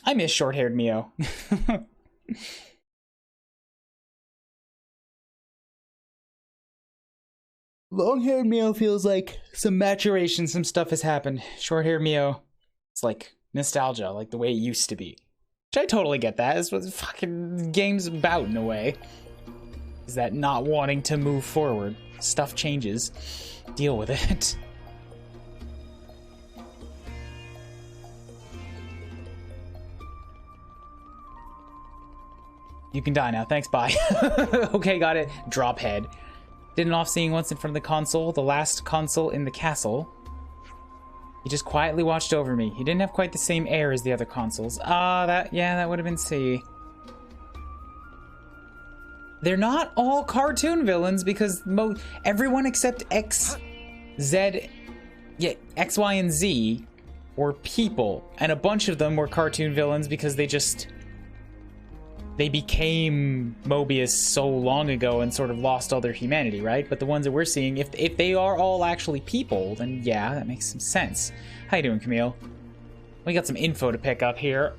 I miss short-haired Mio. Long-haired Mio feels like some maturation, some stuff has happened. Short-haired Mio, it's like nostalgia, like the way it used to be. Which I totally get that. That's what the fucking game's about in a way. Is that not wanting to move forward. Stuff changes. Deal with it. You can die now. Thanks, bye. Okay, got it. Drop head. Didn't off seeing once in front of the console, the last console in the castle. He just quietly watched over me. He didn't have quite the same air as the other consoles. That would have been C. They're not all cartoon villains because everyone except X, Z, X, Y, and Z were people. And a bunch of them were cartoon villains because they became Mobius so long ago and sort of lost all their humanity, right? But the ones that we're seeing, if they are all actually people, then yeah, that makes some sense. How you doing, Camille? We got some info to pick up here.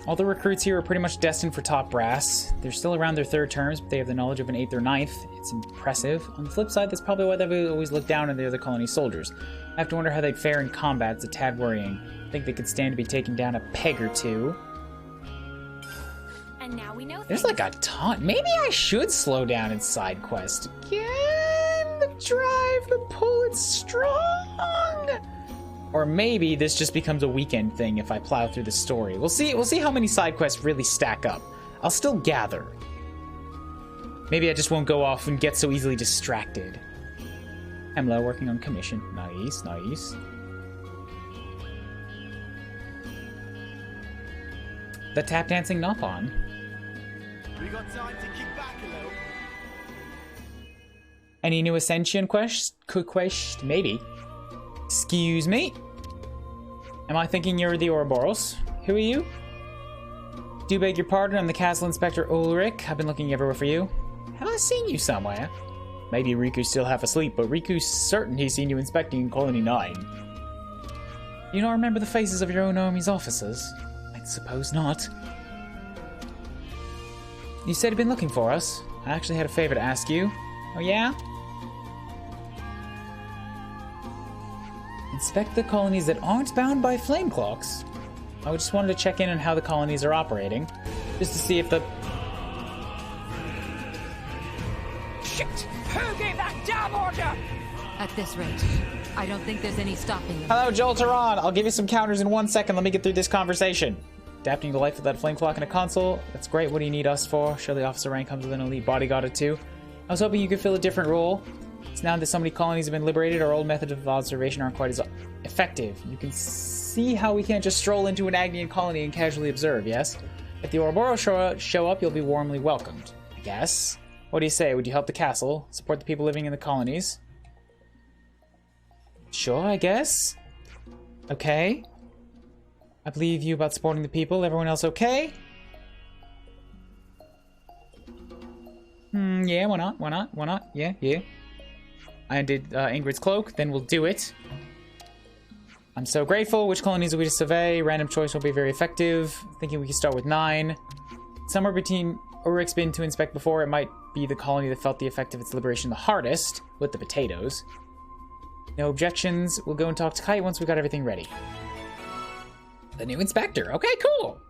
All the recruits here are pretty much destined for top brass. They're still around their 3rd terms, but they have the knowledge of an 8th or 9th. It's impressive. On the flip side, that's probably why they've always looked down on the other colony soldiers. I have to wonder how they'd fare in combat. It's a tad worrying. I think they could stand to be taken down a peg or two. And now we know There's like a ton. Maybe I should slow down in side quest. Again, the drive, the pull, it's strong. Or maybe this just becomes a weekend thing if I plow through the story. We'll see how many side quests really stack up. I'll still gather. Maybe I just won't go off and get so easily distracted. Hemlo working on commission. Nice, nice. The tap dancing not on. We got time to kick back a little. Any new Ascension quest? Maybe. Excuse me? Am I thinking you're the Ouroboros? Who are you? Do beg your pardon, I'm the Castle Inspector Ulrich. I've been looking everywhere for you. Have I seen you somewhere? Maybe Riku's still half asleep, but Riku's certain he's seen you inspecting Colony 9. You don't remember the faces of your own army's officers? I suppose not. You said you'd been looking for us. I actually had a favor to ask you. Oh yeah? Inspect the colonies that aren't bound by flame clocks. I just wanted to check in on how the colonies are operating. Just to see if the... Shit! Who gave that damn order? At this rate, I don't think there's any stopping you. Hello, Jolteron! I'll give you some counters in 1 second. Let me get through this conversation. Adapting to life with that flame clock in a console. That's great. What do you need us for? Surely officer rank comes with an elite bodyguard or two. I was hoping you could fill a different role. It's now that so many colonies have been liberated, our old methods of observation aren't quite as effective. You can see how we can't just stroll into an Agnian colony and casually observe, yes? If the Ouroboros show up, you'll be warmly welcomed, I guess. What do you say? Would you help the castle? Support the people living in the colonies? Sure, I guess. Okay. I believe you about supporting the people. Everyone else okay? Yeah, why not? Why not? Why not? Yeah, yeah. I did Ingrid's cloak, then we'll do it. I'm so grateful. Which colonies are we to survey? Random choice will be very effective. Thinking we can start with 9. Somewhere between Ulrich's been to inspect before. It might be the colony that felt the effect of its liberation the hardest, with the potatoes. No objections. We'll go and talk to Kite once we got everything ready. The new inspector. Okay, cool.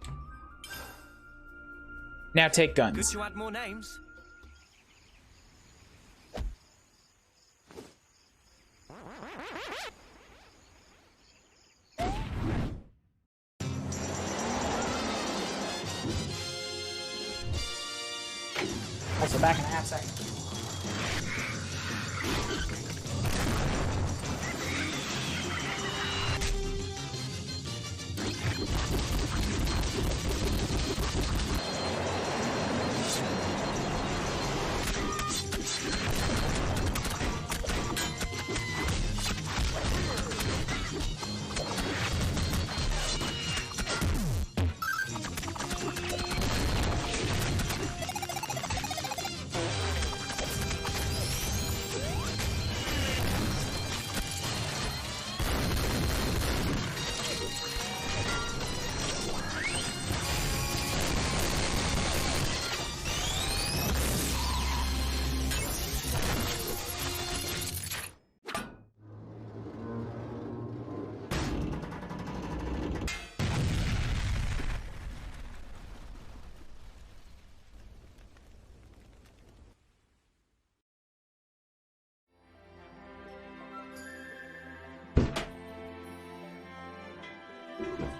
Now take guns. Good to add more names. Also back in a half second.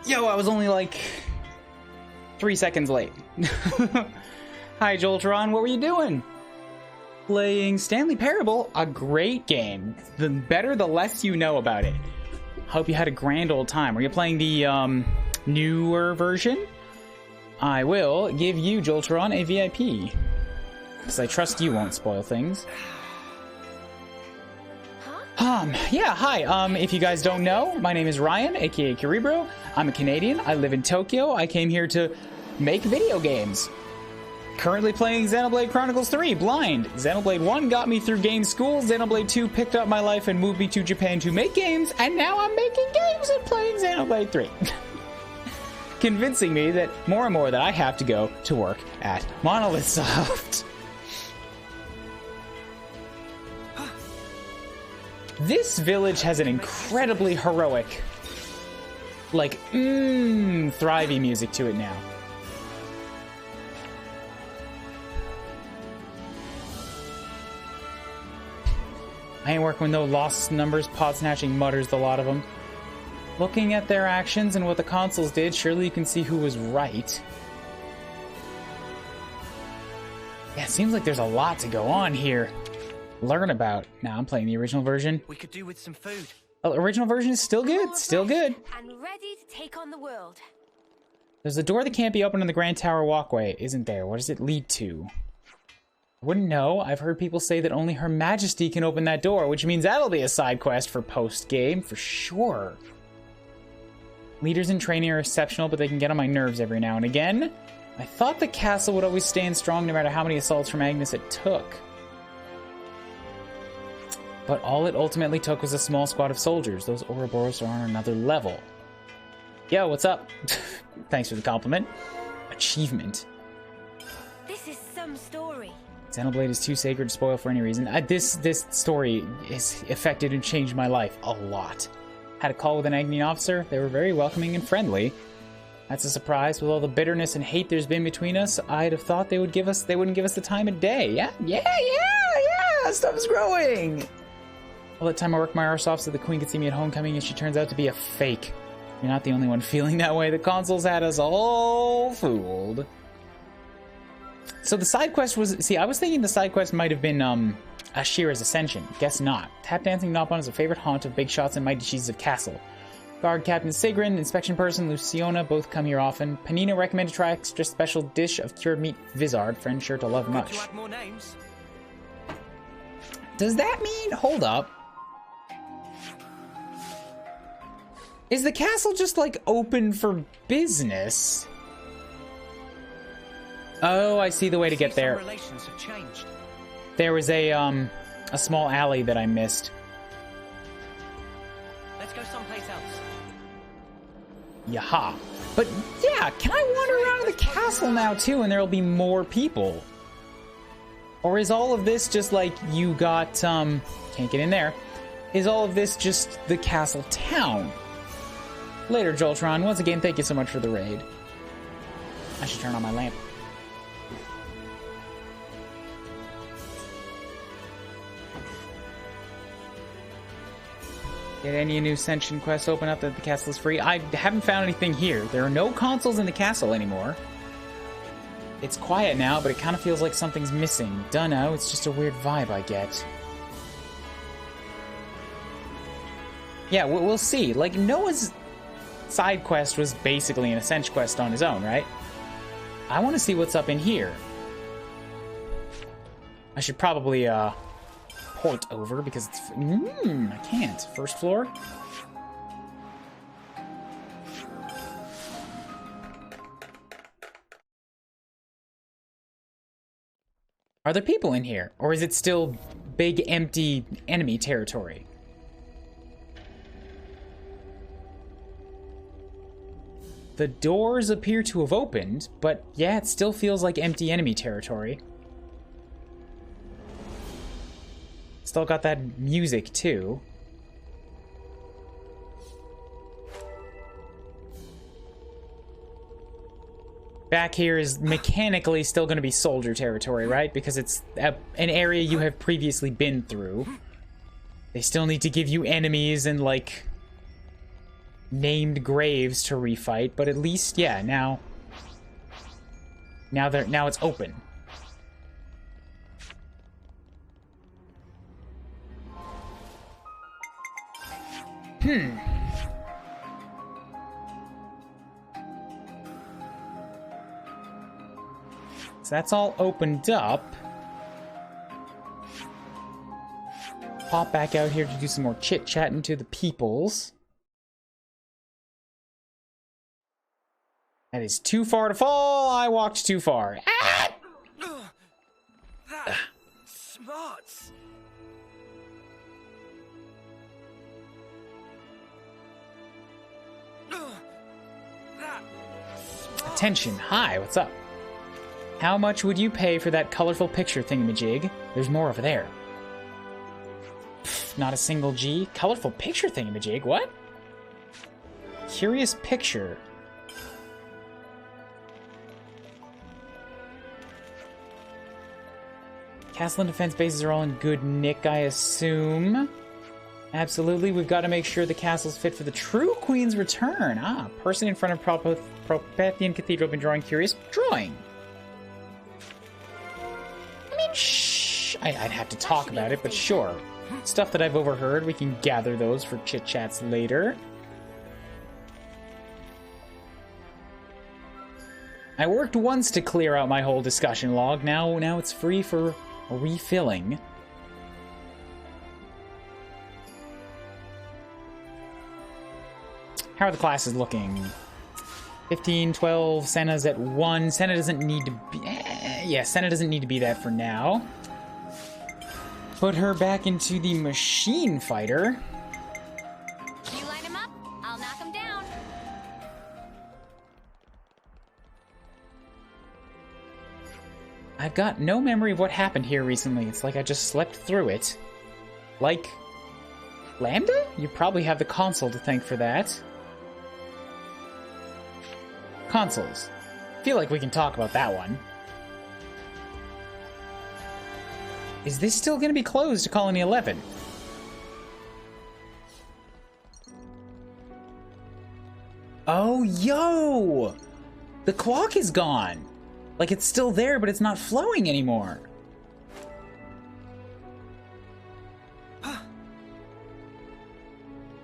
Yo, I was only like 3 seconds late. Hi, Jolteron, what were you doing? Playing Stanley Parable, a great game. The better, the less you know about it. Hope you had a grand old time. Were you playing the newer version? I will give you, Jolteron, a VIP. Because I trust you won't spoil things. Yeah, hi. If you guys don't know, my name is Ryan, aka Kuuribro. I'm a Canadian. I live in Tokyo. I came here to make video games. Currently playing Xenoblade Chronicles 3, blind. Xenoblade 1 got me through game school. Xenoblade 2 picked up my life and moved me to Japan to make games, and now I'm making games and playing Xenoblade 3. Convincing me that more and more that I have to go to work at Monolith Soft. This village has an incredibly heroic, like, thrivey music to it now. I ain't working with no lost numbers, pod snatching mutters, the lot of them. Looking at their actions and what the consoles did, surely you can see who was right. Yeah, it seems like there's a lot to go on here. Learn about. Now I'm playing the original version. We could do with some food. Oh, original version is still good, still good. And ready to take on the world. There's a door that can't be opened on the Grand Tower walkway, isn't there? What does it lead to? I wouldn't know. I've heard people say that only Her Majesty can open that door, which means that'll be a side quest for post-game, for sure. Leaders in training are exceptional, but they can get on my nerves every now and again. I thought the castle would always stand strong no matter how many assaults from Agnes it took. But all it ultimately took was a small squad of soldiers. Those Ouroboros are on another level. Yo, what's up? Thanks for the compliment. Achievement. This is some story. Xenoblade is too sacred to spoil for any reason. This story has affected and changed my life a lot. Had a call with an Agni officer. They were very welcoming and friendly. That's a surprise. With all the bitterness and hate there's been between us, I'd have thought they wouldn't give us the time of day. Yeah, stuff's growing. All the time I worked my arse off so the queen could see me at homecoming, and she turns out to be a fake. You're not the only one feeling that way. The consoles had us all fooled. So the side quest was... See, I was thinking the side quest might have been Ashira's Ascension. Guess not. Tap dancing Nopon is a favorite haunt of big shots and mighty cheeses of castle. Guard Captain Sigrun, inspection person Luciona both come here often. Panina recommended to try extra special dish of cured meat Vizard, friend sure to love Good much. to add more names. Does that mean... Hold up. Is the castle just, like, open for business? Oh, I see the way to get there. Some relations have changed. There was a small alley that I missed. Let's go someplace else. Yaha. But, yeah, can I wander around the castle now, too, and there'll be more people? Or is all of this just, like, you got, can't get in there. Is all of this just the castle town? Later, Jolteron. Once again, thank you so much for the raid. I should turn on my lamp. Get any new Ascension quests open up that the castle is free? I haven't found anything here. There are no consoles in the castle anymore. It's quiet now, but it kind of feels like something's missing. Dunno, it's just a weird vibe I get. Yeah, we'll see. Like, Noah's side quest was basically an Ascension quest on his own, right? I want to see what's up in here. I should probably, port over because it's... I can't. First floor? Are there people in here? Or is it still big, empty enemy territory? The doors appear to have opened, but yeah, it still feels like empty enemy territory. Still got that music, too. Back here is mechanically still going to be soldier territory, right? Because it's an area you have previously been through. They still need to give you enemies and, like, named graves to refight, but at least, yeah, now it's open. So that's all opened up. Pop back out here to do some more chit-chatting to the peoples. That is too far to fall. I walked too far. Ah! That smarts. That smarts. Attention. Hi, what's up? How much would you pay for that colorful picture thingamajig? There's more over there. Pfft, not a single G. Colorful picture thingamajig? What? Curious picture. Castle and defense bases are all in good nick, I assume. Absolutely, we've got to make sure the castle's fit for the true queen's return. Ah, person in front of Propathian Cathedral been drawing curious drawing. I mean, shh. I'd have to talk about it, but sure. Stuff that I've overheard, we can gather those for chit-chats later. I worked once to clear out my whole discussion log. Now it's free for refilling. How are the classes looking? 15, 12, Senna's at 1. Senna doesn't need to be... yeah, Senna doesn't need to be that for now. Put her back into the machine fighter. You line him up, I'll knock him down. I've got no memory of what happened here recently. It's like I just slept through it. Like... Lambda? You probably have the console to thank for that. Consoles. Feel like we can talk about that one. Is this still going to be closed to Colony 11? Oh, yo! The clock is gone. Like, it's still there, but it's not flowing anymore.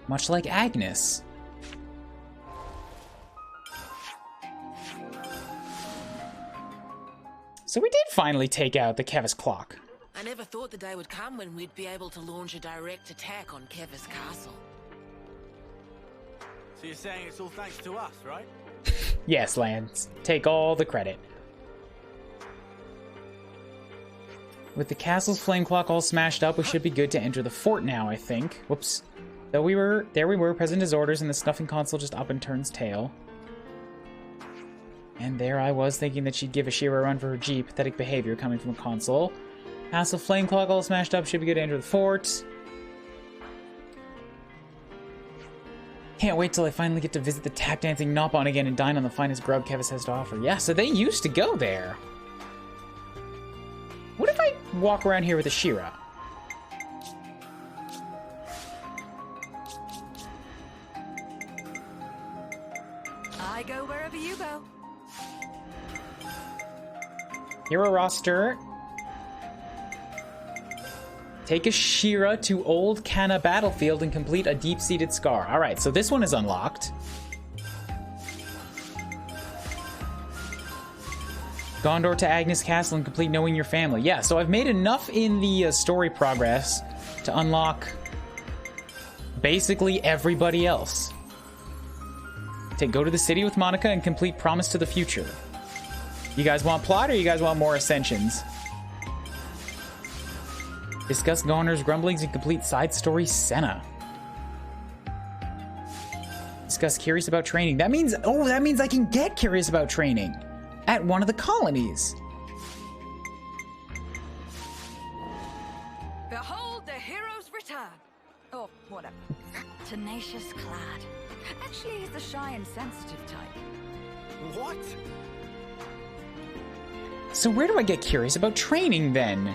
Much like Agnes. So we did finally take out the Kevis clock. I never thought the day would come when we'd be able to launch a direct attack on Kevis Castle. So you're saying it's all thanks to us, right? Yes, Lance. Take all the credit. With the castle's flame clock all smashed up, we should be good to enter the fort now, I think. Whoops. There we were, present as orders, and the snuffing console just up and turns tail. And there I was, thinking that she'd give Ashira a run for her G. Pathetic behavior coming from a console. Castle flame clock all smashed up, should be good to enter the fort. Can't wait till I finally get to visit the tap dancing Nopon again and dine on the finest grub Kevis has to offer. Yeah, so they used to go there. What if I walk around here with Ashira? I go wherever you go. Hero roster. Take Ashira to Old Kana Battlefield and complete a deep-seated scar. Alright, so this one is unlocked. Gondor to Agnes Castle and complete Knowing Your Family. Yeah, so I've made enough in the story progress to unlock basically everybody else. Go to the city with Monica and complete Promise to the Future. You guys want plot or you guys want more Ascensions? Discuss Goner's grumblings and complete side story Senna. Discuss curious about training. That means, oh, that means I can get curious about training at one of the colonies. Behold the hero's return. Or whatever. Tenacious Clad. Actually, he's the shy and sensitive type. What? So where do I get curious about training then?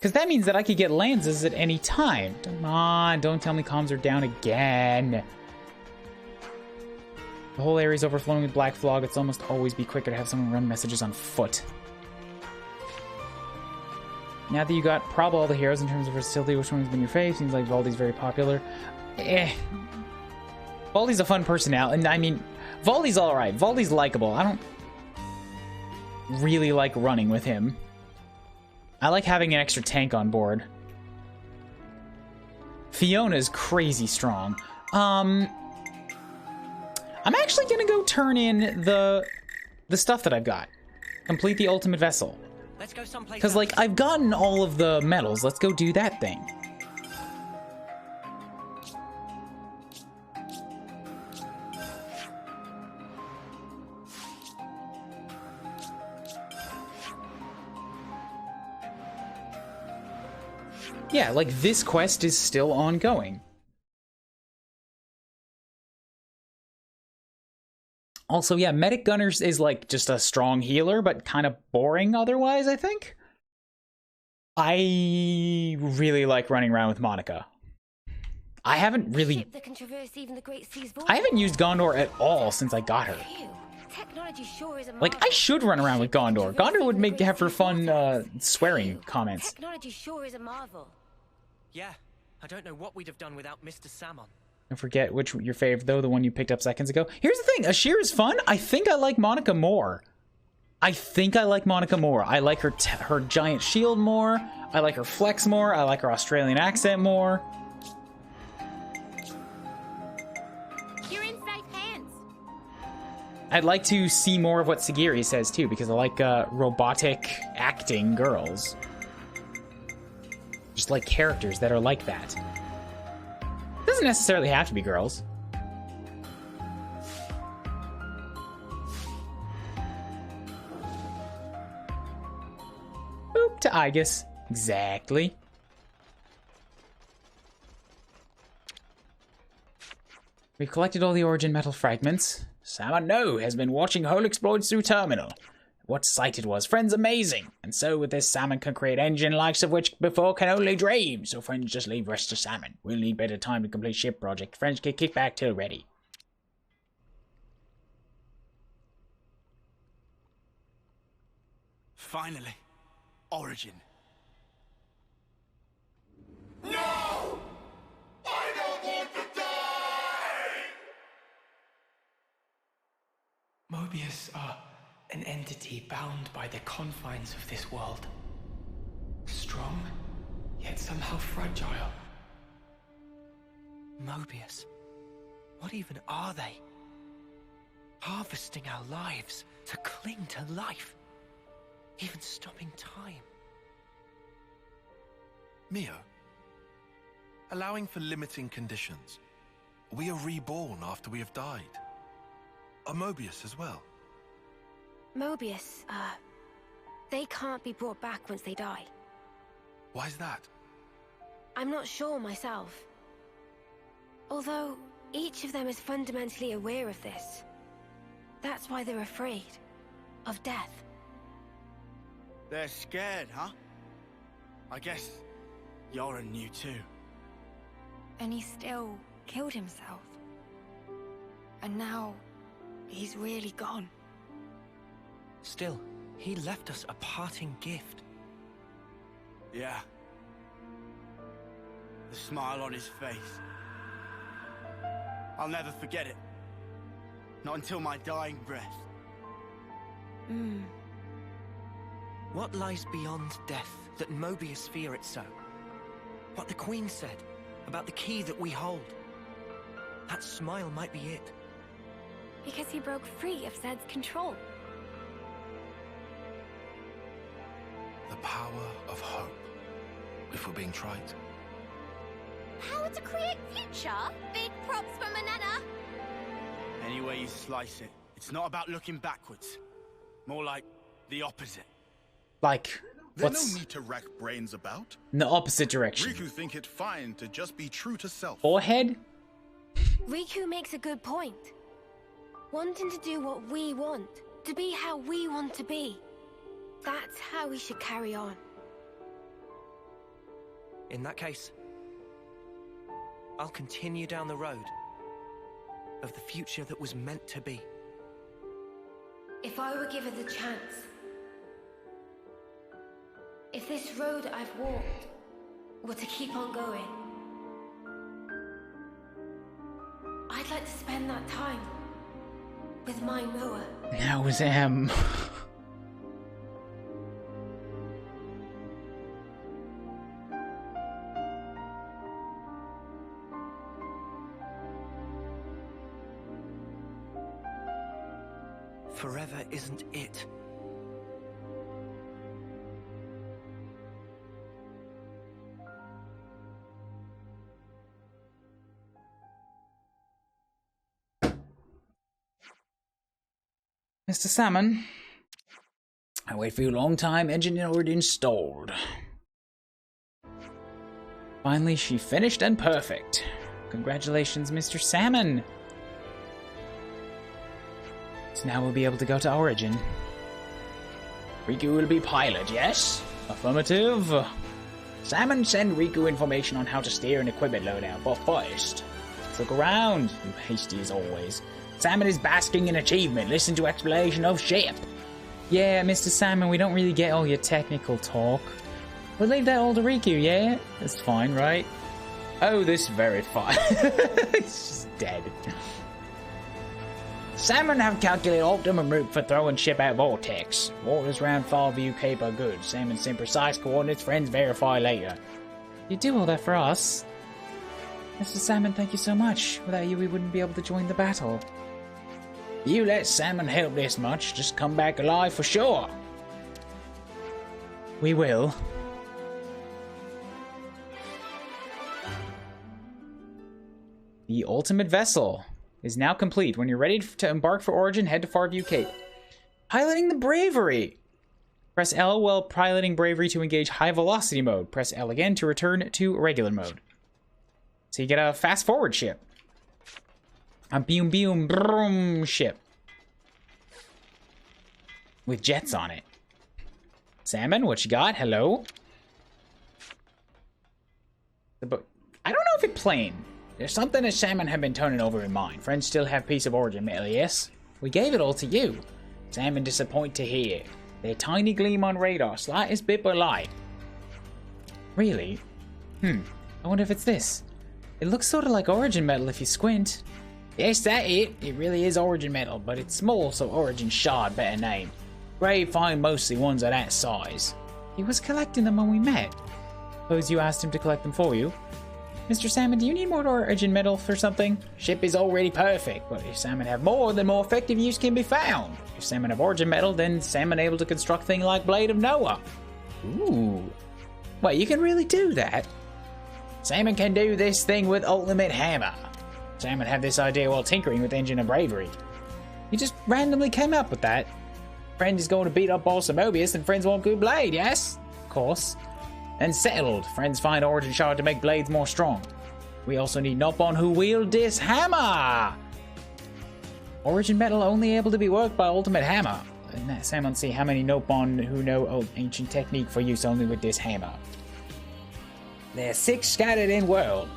Because that means that I could get Lanzas at any time. Come on, don't tell me comms are down again. The whole area's overflowing with black fog. It's almost always be quicker to have someone run messages on foot. Now that you got probably all the heroes in terms of versatility, which one's been your fave? Seems like Valdi's very popular. Valdi's a fun personality, and I mean, Valdi's alright. Valdi's likable. I don't really like running with him. I like having an extra tank on board. Fiona's crazy strong. I'm actually gonna go turn in the stuff that I've got. Complete the ultimate vessel. Let's go someplace. Because, like, I've gotten all of the medals. Let's go do that thing. Yeah, like, this quest is still ongoing. Also, yeah, Medic Gunners is, like, just a strong healer, but kind of boring otherwise, I think. I really like running around with Monica. I haven't really... I haven't used Gondor at all since I got her. Like, I should run around with Gondor. Gondor would have for fun, swearing comments. Technology sure is a marvel. Yeah, I don't know what we'd have done without Mr. Salmon. Don't forget which your fave, though, the one you picked up seconds ago. Here's the thing, Ashir is fun. I think I like Monica more. I like her giant shield more. I like her flex more. I like her Australian accent more. You're in safe hands. I'd like to see more of what Sagiri says, too, because I like robotic acting girls. Just like characters that are like that. Doesn't necessarily have to be girls. Boop to Aegis. Exactly. We've collected all the origin metal fragments. Salmon No has been watching whole exploits through terminal. What sight it was, friends, amazing. And so with this, Salmon can create engine likes of which before can only dream. So friends, just leave rest to Salmon. We'll need better time to complete ship project. Friends, can kick back till ready. Finally, origin. No! I don't want to die! Mobius are an entity bound by the confines of this world. Strong, yet somehow fragile. Mobius? What even are they? Harvesting our lives to cling to life. Even stopping time. Mio, allowing for limiting conditions. We are reborn after we have died. Are Mobius as well? Mobius, they can't be brought back once they die. Why is that? I'm not sure myself. Although, each of them is fundamentally aware of this. That's why they're afraid. Of death. They're scared, huh? I guess Yoren knew too. And he still killed himself. And now, he's really gone. Still, he left us a parting gift. Yeah. The smile on his face. I'll never forget it. Not until my dying breath. What lies beyond death that Mobius fear it so? What the Queen said about the key that we hold. That smile might be it. Because he broke free of Zed's control. The power of hope, if we're being trite. How to create future? Big props for Manana. Any way you slice it, it's not about looking backwards. More like the opposite. Like, There's what's no need to rack brains about. in the opposite direction? Riku think it fine to just be true to self. Forehead? Riku makes a good point. Wanting to do what we want, to be how we want to be. That's how we should carry on. In that case, I'll continue down the road of the future that was meant to be. If I were given the chance, if this road I've walked were to keep on going, I'd like to spend that time with my Noah. That was him. Forever isn't it. Mr. Salmon, I wait for you a long time, engine already installed. Finally, she finished and perfect. Congratulations, Mr. Salmon. So now we'll be able to go to Origin. Riku will be pilot, yes? Affirmative. Salmon, send Riku information on how to steer an equipment loadout, but first, let's look around. You hasty as always. Salmon is basking in achievement. Listen to explanation of ship. Yeah, Mr. Salmon, we don't really get all your technical talk. We'll leave that all to Riku, yeah? That's fine, right? Oh, this very fine. It's just dead. Salmon have calculated optimum route for throwing ship at vortex. Waters round Farview Cape are good. Salmon send precise coordinates. Friends verify later. You do all that for us? Mr. Salmon, thank you so much. Without you, we wouldn't be able to join the battle. You let Salmon help this much, just come back alive for sure. We will. The ultimate vessel is now complete. When you're ready to embark for Origin, head to Farview Cape. Piloting the Bravery. Press L while piloting Bravery to engage high velocity mode. Press L again to return to regular mode. So you get a fast forward ship. A boom boom broom ship. With jets on it. Salmon, what you got? Hello? I don't know if it's plain. There's something that Salmon have been turning over in mind. Friends still have piece of Origin metal, yes? We gave it all to you. Salmon disappoint to hear. Their tiny gleam on radar, slightest bit of light. Really? I wonder if it's this. It looks sort of like Origin metal if you squint. Yes, that it. It really is Origin metal, but it's small, so Origin shard better name. Grave find mostly ones of that size. He was collecting them when we met. Suppose you asked him to collect them for you? Mr. Salmon, do you need more Origin metal for something? Ship is already perfect, but if Salmon have more, then more effective use can be found. If Salmon have Origin metal, then Salmon able to construct things like Blade of Noah. Ooh. Wait, you can really do that? Salmon can do this thing with Ultimate Hammer. Salmon had this idea while tinkering with Engine of Bravery. He just randomly came up with that. Friend is going to beat up Boss Mobius, and friends want good blade, yes? Of course. And settled. Friends find Origin Shard to make blades more strong. We also need Nopon who wield this hammer! Origin metal only able to be worked by Ultimate Hammer. And that Salmon see how many Nopon who know ancient technique for use only with this hammer. There are 6 scattered in world.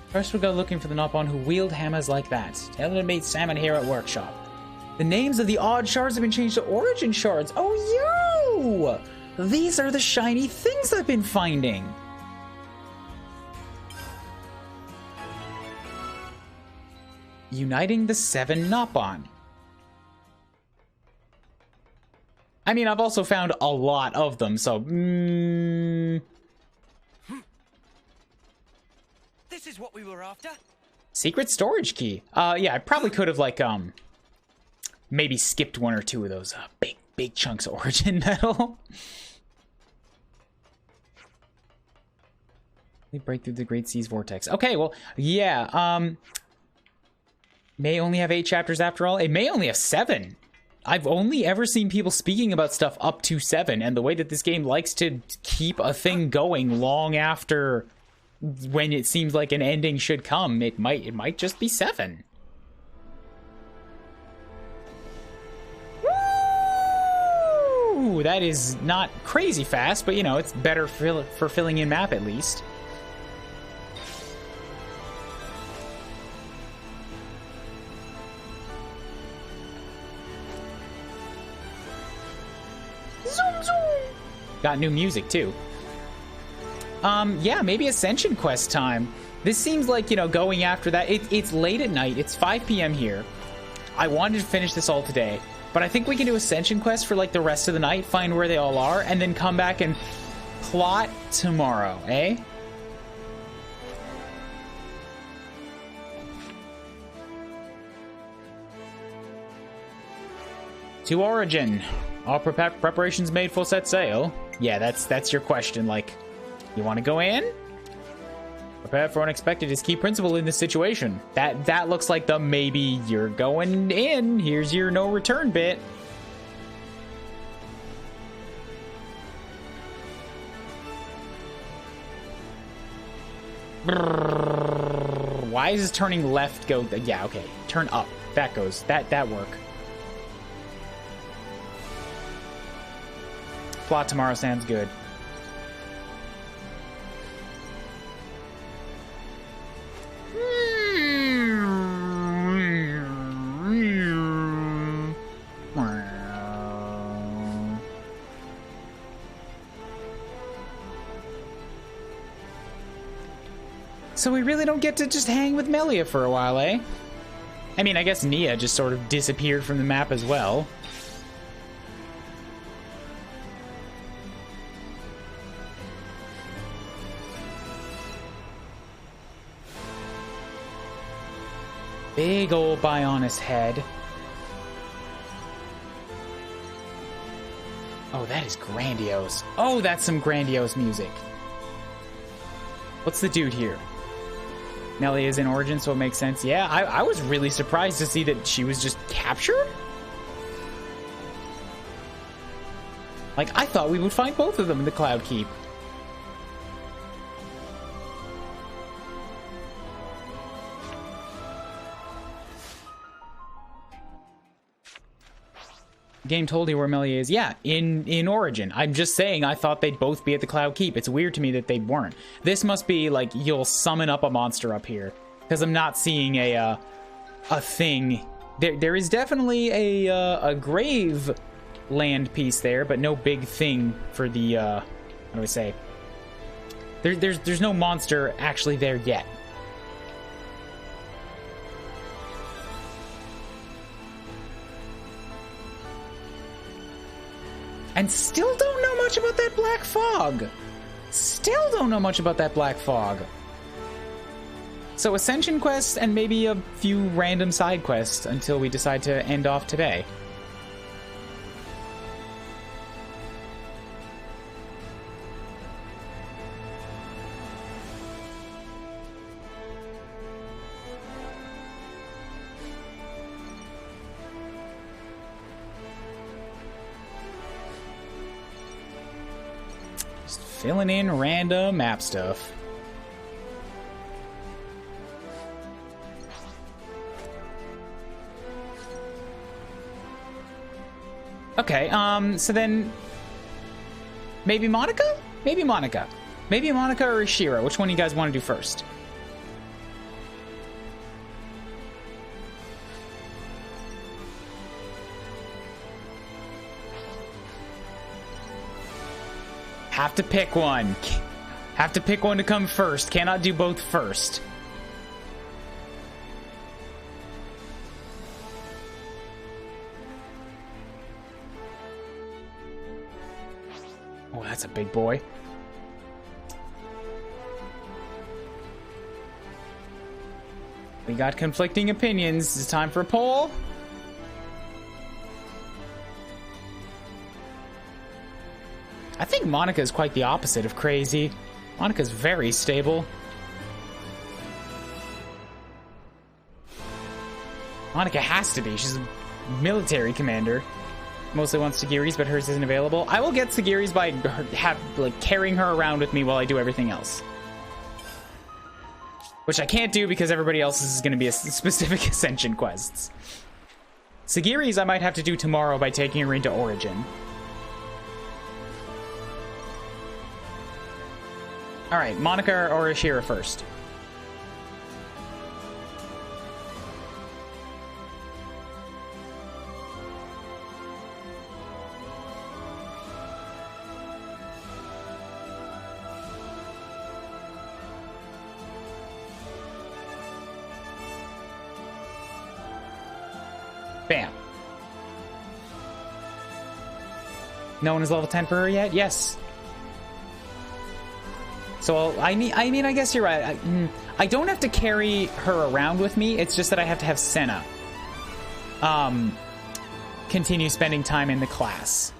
First we'll go looking for the Nopon who wield hammers like that. Tell them to meet Salmon here at workshop. The names of the odd shards have been changed to Origin Shards. Oh, yo! These are the shiny things I've been finding. Uniting the 7 Nopon. I mean, I've also found a lot of them, so... This is what we were after. Secret storage key. Yeah, I probably could have, like, maybe skipped 1 or 2 of those big chunks of Origin metal. We break through the Great Sea's vortex. Okay, well, yeah, may only have 8 chapters after all. It may only have 7. I've only ever seen people speaking about stuff up to 7, and the way that this game likes to keep a thing going long after when it seems like an ending should come, it might just be 7. Woo! That is not crazy fast, but you know, it's better for filling in map at least. Got new music, too. Yeah, maybe Ascension quest time. This seems like, you know, going after that. It's late at night. It's 5 p.m. here. I wanted to finish this all today, but I think we can do Ascension quest for, like, the rest of the night, find where they all are, and then come back and plot tomorrow, eh? To Origin. All preparations made, full set sail. Yeah, that's your question. Like, you want to go in? Prepare for unexpected is key principle in this situation. That looks like the maybe you're going in. Here's your no return bit. Why is turning left go? Yeah, okay. Turn up. That goes. That work. Plot tomorrow sounds good. So we really don't get to just hang with Melia for a while, eh? I mean, I guess Nia just sort of disappeared from the map as well. Big old Bionis head. Oh, that is grandiose. Oh, that's some grandiose music. What's the dude here? Melia is in Origin, so it makes sense. Yeah, I was really surprised to see that she was just captured. Like, I thought we would find both of them in the Cloud Keep. Game told you where Melia is. Yeah, in Origin. I'm just saying I thought they'd both be at the Cloud Keep. It's weird to me that they weren't. This must be like you'll summon up a monster up here, because I'm not seeing a thing. There is definitely a grave land piece there, but no big thing for the how do I say? There's no monster actually there yet. And still don't know much about that black fog. Still don't know much about that black fog. So Ascension quests and maybe a few random side quests until we decide to end off today. Filling in random map stuff. Okay, so then maybe Monica? Maybe Monica. Maybe Monica or Ishira. Which one do you guys want to do first? Have to pick one. Have to pick one to come first. Cannot do both first. Oh, that's a big boy. We got conflicting opinions. It's time for a poll. I think Monica is quite the opposite of crazy. Monica's very stable. Monica has to be. She's a military commander. Mostly wants Sagiri's, but hers isn't available. I will get Sagiri's by carrying her around with me while I do everything else. Which I can't do because everybody else is going to be a specific Ascension quests. Sagiri's I might have to do tomorrow by taking her into Origin. Alright, Monica or Ishira first? Bam. No one is level 10 for her yet? Yes. So I mean, I guess you're right. I don't have to carry her around with me. It's just that I have to have Senna continue spending time in the class.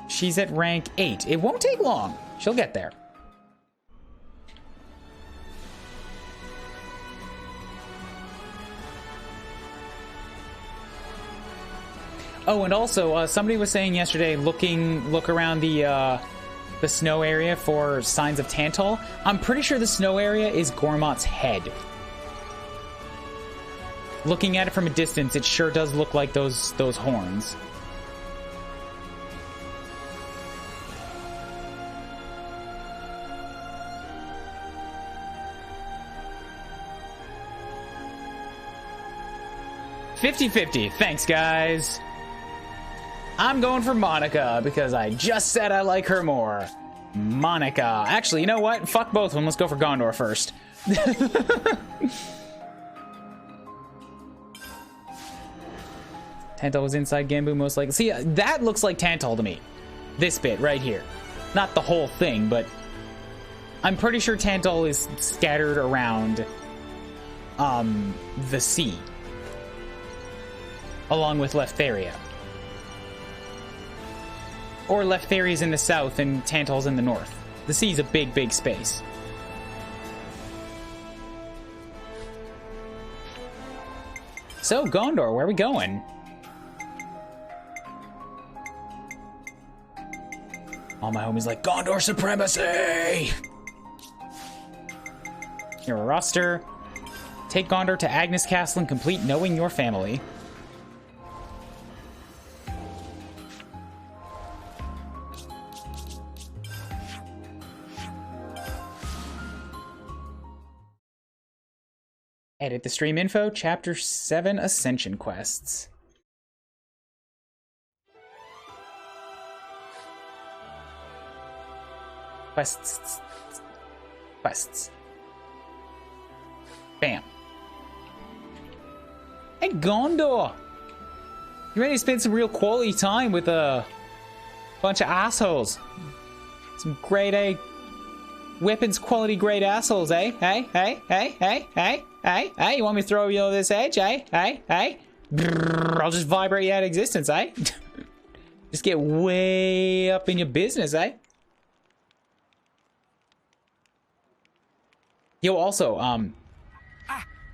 She's at rank 8. It won't take long. She'll get there. Oh, and also, somebody was saying yesterday, look around the snow area for signs of Tantal. I'm pretty sure the snow area is Gormot's head. Looking at it from a distance, it sure does look like those horns. $50-50. Thanks, guys. I'm going for Monica because I just said I like her more. Monica. Actually, you know what? Fuck both of them. Let's go for Gondor first. Tantal was inside Gambu most likely. See, that looks like Tantal to me. This bit right here. Not the whole thing, but I'm pretty sure Tantal is scattered around the sea. Along with Leftheria. Or Leftheria's in the south and Tantal's in the north. The sea's a big, big space. So, Gondor, where are we going? All my homies like, Gondor supremacy! Your roster. Take Gondor to Agnes Castle and complete knowing your family. Edit the stream info, Chapter 7 Ascension Quests. Quests. Bam. Hey, Gondor! You ready to spend some real quality time with a bunch of assholes? Some grade A weapons quality grade assholes, eh? Hey, you want me to throw you over this edge, eh? Hey? Brrr, I'll just vibrate you out of existence, eh? Just get way up in your business, eh? Yo, also,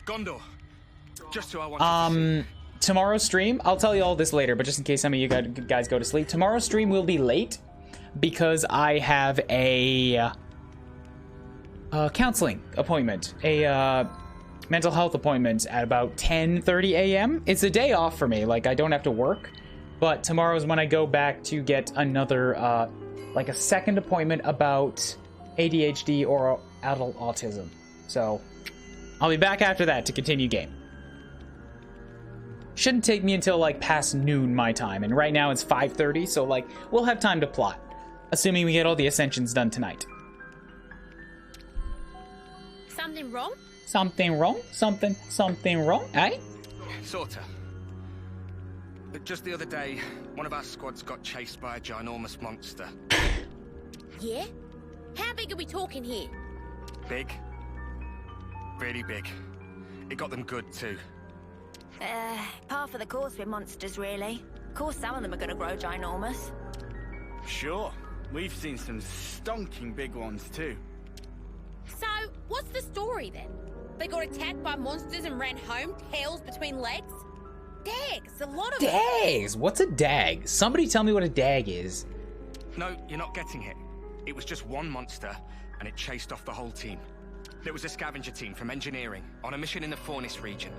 Gondor. Just who I want to see. Tomorrow's stream, I'll tell you all this later, but just in case some of you guys go to sleep, tomorrow's stream will be late because I have a counseling appointment, a mental health appointment at about 10:30 a.m. It's a day off for me, like I don't have to work, but tomorrow's when I go back to get another, like a second appointment about ADHD or adult autism. So I'll be back after that to continue game. Shouldn't take me until like past noon my time, and right now it's 5:30, so like we'll have time to plot, assuming we get all the Ascensions done tonight. Something wrong? Something wrong? Something wrong, eh? Sorta. But just the other day, one of our squads got chased by a ginormous monster. Yeah? How big are we talking here? Big. Really big. It got them good, too. Par for the course with monsters, really. Of course, some of them are gonna grow ginormous. Sure. We've seen some stonking big ones, too. So, what's the story, then? They got attacked by monsters and ran home, tails between legs? Dags, a lot of Dags? What's a dag? Somebody tell me what a dag is. No, you're not getting it. It was just one monster, and it chased off the whole team. It was a scavenger team from engineering, on a mission in the Fornis region.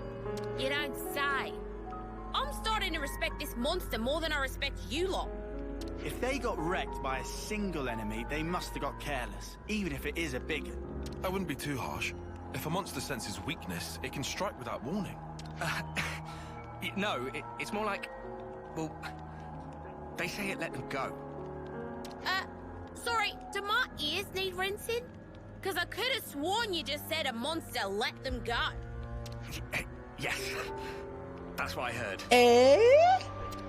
You don't say. I'm starting to respect this monster more than I respect you lot. If they got wrecked by a single enemy, they must have got careless, even if it is a big one. I wouldn't be too harsh. If a monster senses weakness, it can strike without warning. No, it's more like... Well, they say it let them go. Sorry, do my ears need rinsing? Because I could have sworn you just said a monster let them go. Yes. That's what I heard. Eh?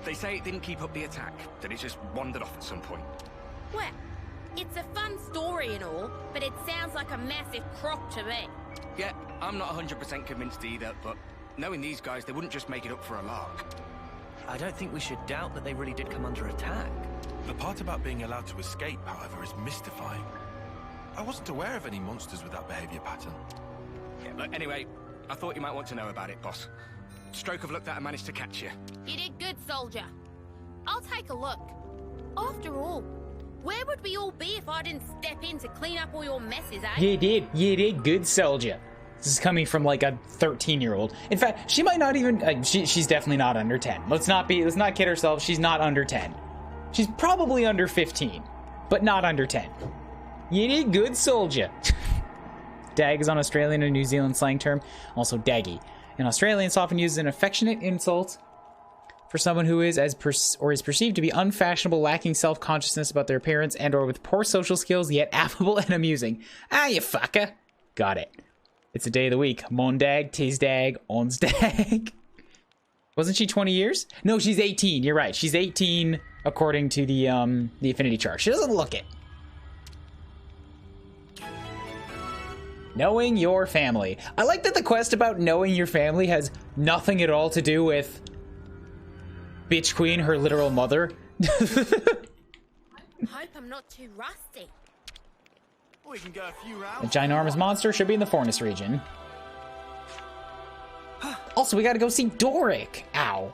They say it didn't keep up the attack, that it just wandered off at some point. Well, it's a fun story and all, but it sounds like a massive crock to me. Yeah, I'm not 100% convinced either, but knowing these guys, they wouldn't just make it up for a lark. I don't think we should doubt that they really did come under attack. The part about being allowed to escape, however, is mystifying. I wasn't aware of any monsters with that behavior pattern. Yeah, but anyway, I thought you might want to know about it, boss. Stroke of luck that I managed to catch you. You did good, soldier. I'll take a look. After all, where would we all be if I didn't step in to clean up all your messes, eh? You did good, soldier. This is coming from like a 13-year-old. In fact, she might not even, she's definitely not under 10. Let's not kid ourselves, she's not under 10. She's probably under 15, but not under 10. You did good, soldier. Dag is an Australian and New Zealand slang term, also daggy. In Australian, it's often used as an affectionate insult for someone who is is perceived to be unfashionable, lacking self-consciousness about their appearance, and or with poor social skills, yet affable and amusing. Ah, you fucker. Got it. It's a day of the week. Mondag, Tisdag, Onsdag. Wasn't she 20 years? No, she's 18. You're right. She's 18 according to the affinity chart. She doesn't look it. Knowing your family. I like that the quest about knowing your family has nothing at all to do with Bitch Queen, her literal mother. Hope I'm not too rusty. We can go a few rounds. The ginormous monster should be in the Fornus region. Also, we gotta go see Doric. Ow.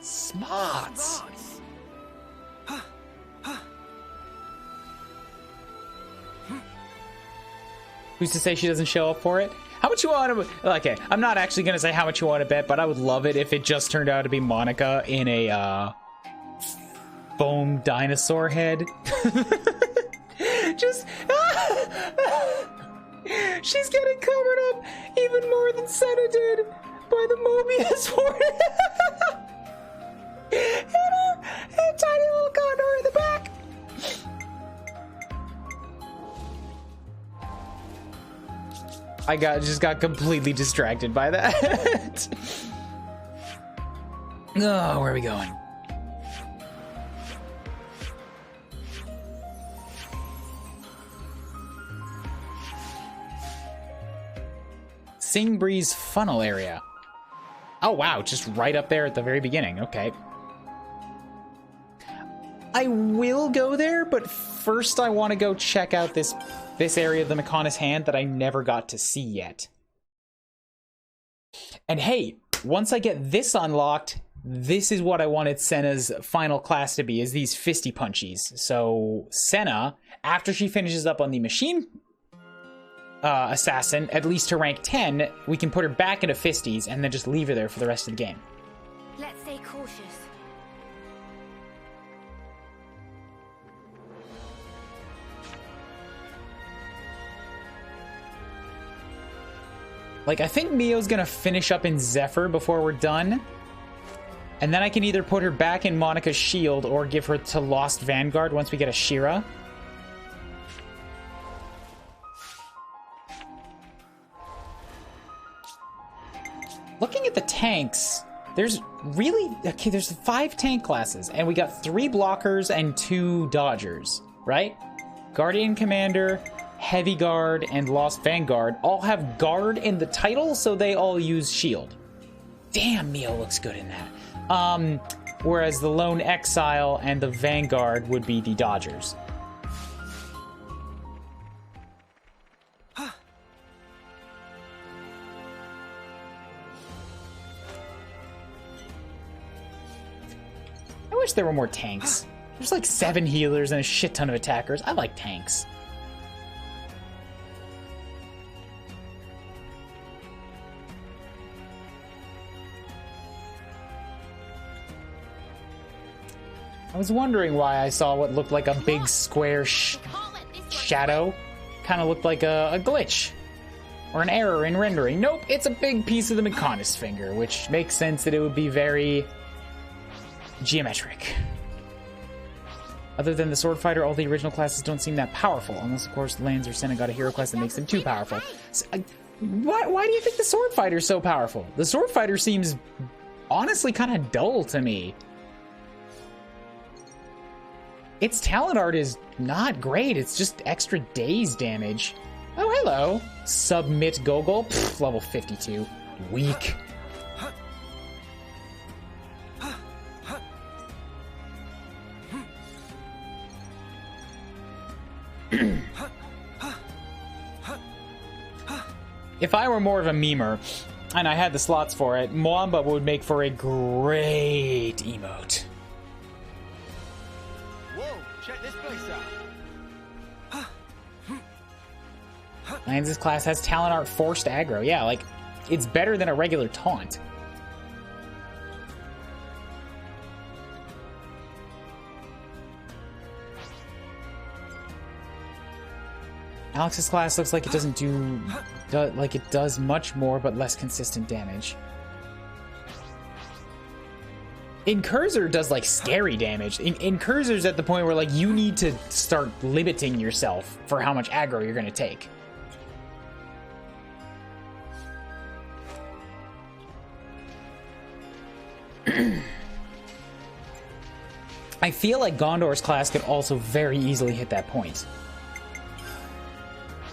Smarts. Who's to say she doesn't show up for it? How much you want to... Okay, I'm not actually going to say how much you want to bet, but I would love it if it just turned out to be Monica in a foam dinosaur head. Just... She's getting covered up even more than Senna did by the Mobius horn. And a tiny little condor in the back. I just got completely distracted by that. Oh, where are we going? Sing Breeze funnel area. Oh wow, just right up there at the very beginning. Okay. I will go there, but first I want to go check out this area of the Mechonis Hand that I never got to see yet. And hey, once I get this unlocked, this is what I wanted Senna's final class to be, is these fisty punchies. So Senna, after she finishes up on the machine assassin, at least to rank 10, we can put her back into fisties and then just leave her there for the rest of the game. Let's stay cautious. Like, I think Mio's gonna finish up in Zephyr before we're done. And then I can either put her back in Monica's shield or give her to Lost Vanguard once we get a Shira. Looking at the tanks, there's really... Okay, there's 5 tank classes, and we got 3 blockers and 2 dodgers, right? Guardian Commander, Heavy Guard, and Lost Vanguard all have Guard in the title, so they all use Shield. Damn, Mio looks good in that. Whereas the Lone Exile and the Vanguard would be the Dodgers. I wish there were more tanks. There's like 7 healers and a shit ton of attackers. I like tanks. I was wondering why I saw what looked like a big square shadow. Kind of looked like a glitch. Or an error in rendering. Nope, it's a big piece of the Mechonis finger, which makes sense that it would be very geometric. Other than the Sword Fighter, all the original classes don't seem that powerful. Unless, of course, Lands or Senna got a hero class that makes them too powerful. So, Why do you think the sword fighter's so powerful? The sword fighter seems honestly kind of dull to me. Its talent art is not great. It's just extra daze damage. Oh, hello. Submit Gogol. Pfft, level 52. Weak. If I were more of a memer, and I had the slots for it, Mwamba would make for a great emote. Whoa, check this place out. Lance's class has talent art forced aggro. Yeah, like, it's better than a regular taunt. Alex's class looks like it doesn't do like it does much more but less consistent damage. Incursor does like scary damage. Incursor's at the point where like you need to start limiting yourself for how much aggro you're gonna take. I feel like Gondor's class could also very easily hit that point.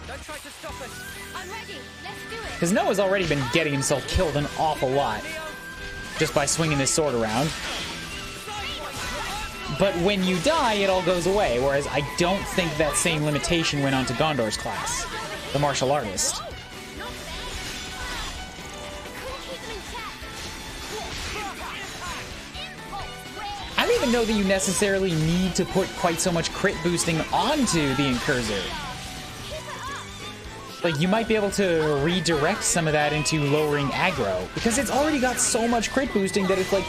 Don't try to stop us. I'm ready. Let's do it. Because Noah's already been getting himself killed an awful lot just by swinging this sword around. But when you die, it all goes away, whereas I don't think that same limitation went on to Gondor's class, the martial artist. I don't even know that you necessarily need to put quite so much crit boosting onto the Incursor. Like, you might be able to redirect some of that into lowering aggro, because it's already got so much crit boosting that it's like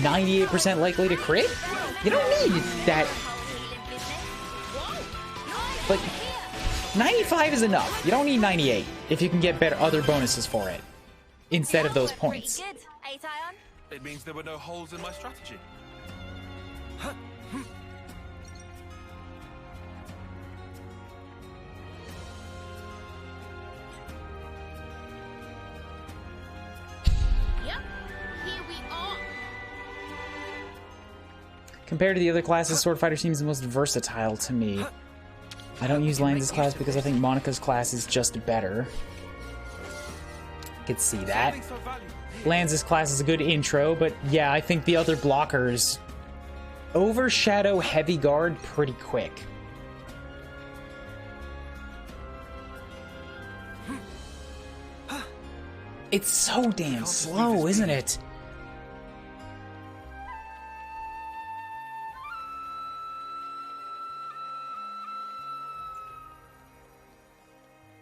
98% likely to crit. You don't need that. Like, 95 is enough. You don't need 98 if you can get better other bonuses for it instead of those points. It means there were no holes in my strategy. Compared to the other classes, Sword Fighter seems the most versatile to me. I don't use Lance's class because I think Monica's class is just better. I could see that. Lance's class is a good intro, but yeah, I think the other blockers overshadow Heavy Guard pretty quick. It's so damn slow, isn't it?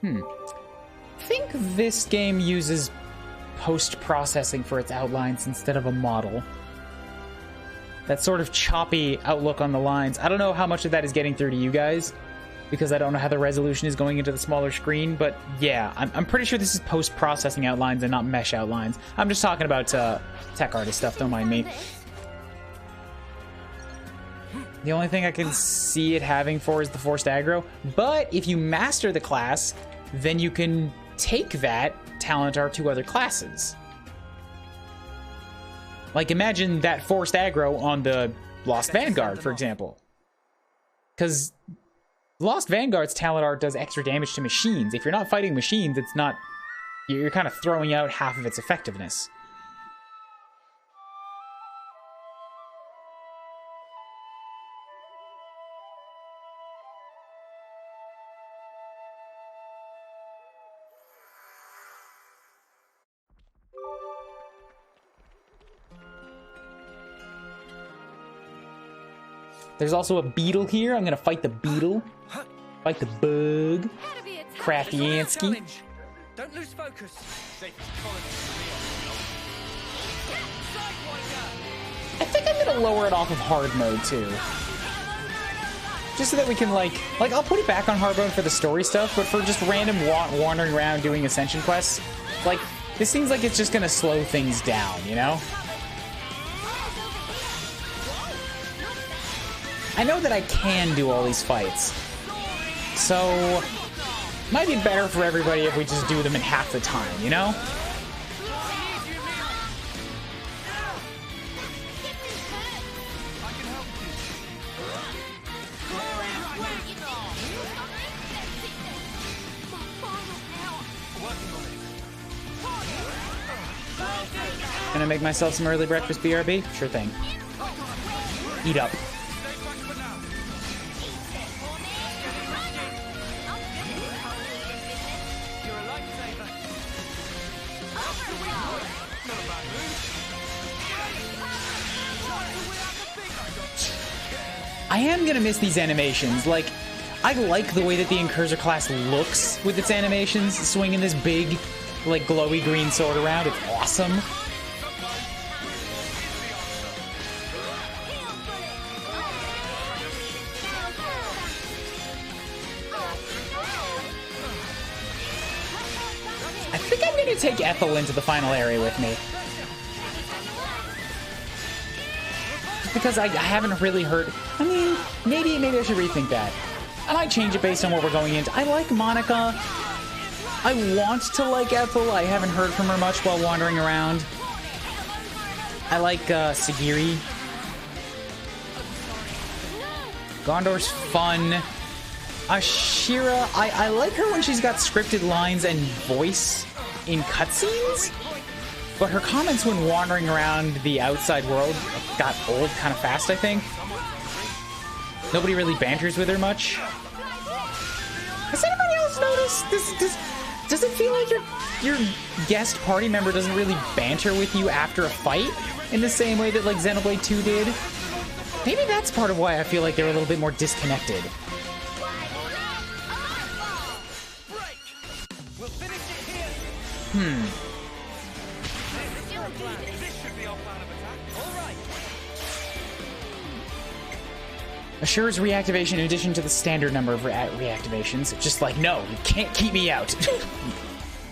I think this game uses post-processing for its outlines instead of a model. That sort of choppy outlook on the lines. I don't know how much of that is getting through to you guys, because I don't know how the resolution is going into the smaller screen, but yeah, I'm pretty sure this is post-processing outlines and not mesh outlines. I'm just talking about tech artist stuff, don't mind me. The only thing I can see it having for is the forced aggro, but if you master the class, then you can take that talent art to other classes. Like, imagine that forced aggro on the Lost Vanguard, for example. Because Lost Vanguard's talent art does extra damage to machines. If you're not fighting machines, it's not... You're kind of throwing out half of its effectiveness. There's also a beetle here. I'm gonna fight the beetle. Fight the bug. Crafty-ansky. Don't lose focus. I think I'm gonna lower it off of hard mode too. Just so that we can like I'll put it back on hard mode for the story stuff, but for just random wandering around doing Ascension quests, like, this seems like it's just gonna slow things down, you know? I know that I can do all these fights, so Might be better for everybody if we just do them in half the time, you know? Gonna make myself some early breakfast BRB? Sure thing. Eat up. I am gonna miss these animations. Like, I like the way that the Incursor class looks with its animations, swinging this big, like, glowy green sword around. It's awesome. I think I'm gonna take Ethel into the final area with me. Because I haven't really heard. I mean, maybe I should rethink that. I might change it based on what we're going into. I like Monica. I want to like Ethel. I haven't heard from her much while wandering around. I like Sagiri. Gondor's fun. Ashira, I like her when she's got scripted lines and voice in cutscenes. But her comments when wandering around the outside world got old kind of fast, I think. Nobody really banters with her much. Has anybody else noticed? Does it feel like your guest party member doesn't really banter with you after a fight in the same way that like Xenoblade 2 did? Maybe that's part of why I feel like they're a little bit more disconnected. Assures reactivation in addition to the standard number of reactivations. Just like, no, you can't keep me out.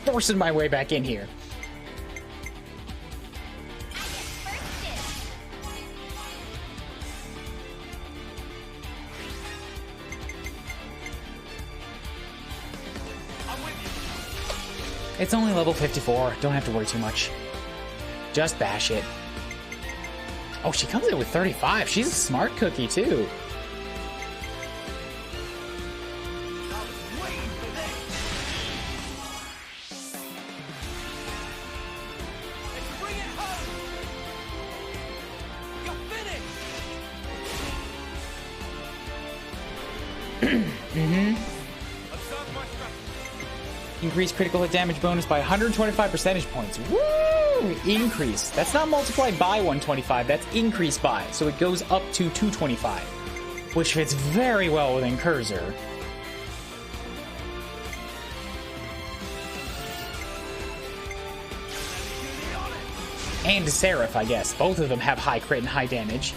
Forcing my way back in here. It's only level 54. Don't have to worry too much. Just bash it. Oh, she comes in with 35. She's a smart cookie, too. Increase critical hit damage bonus by 125 percentage points. Woo! Increase. That's not multiplied by 125, that's increased by. So it goes up to 225, which fits very well with Incursor. And Seraph, I guess. Both of them have high crit and high damage.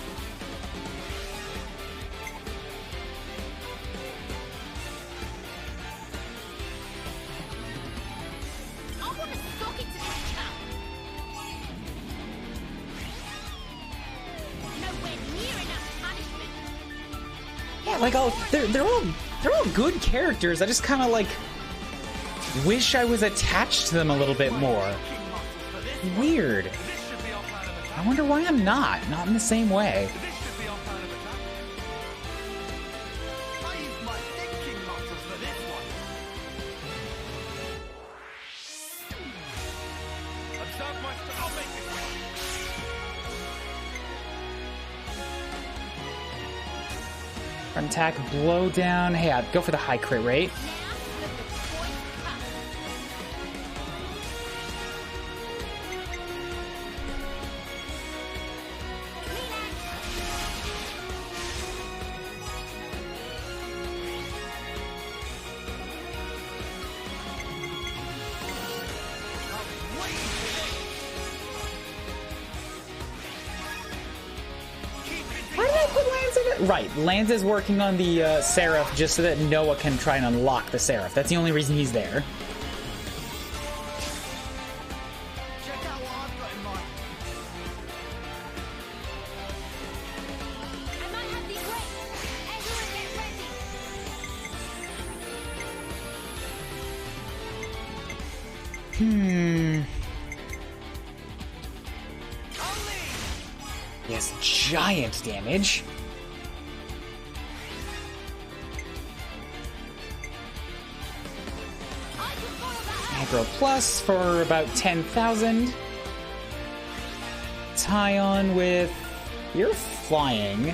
Like, oh, they're all good characters. I just kind of like wish I was attached to them a little bit more. Weird. I wonder why I'm not in the same way. Front attack, blow down. Hey, I'd go for the high crit rate. Right, Lance is working on the Seraph just so that Noah can try and unlock the Seraph. That's the only reason he's there. Yes, giant damage. Aggro Plus for about 10,000. Tyon with... You're flying.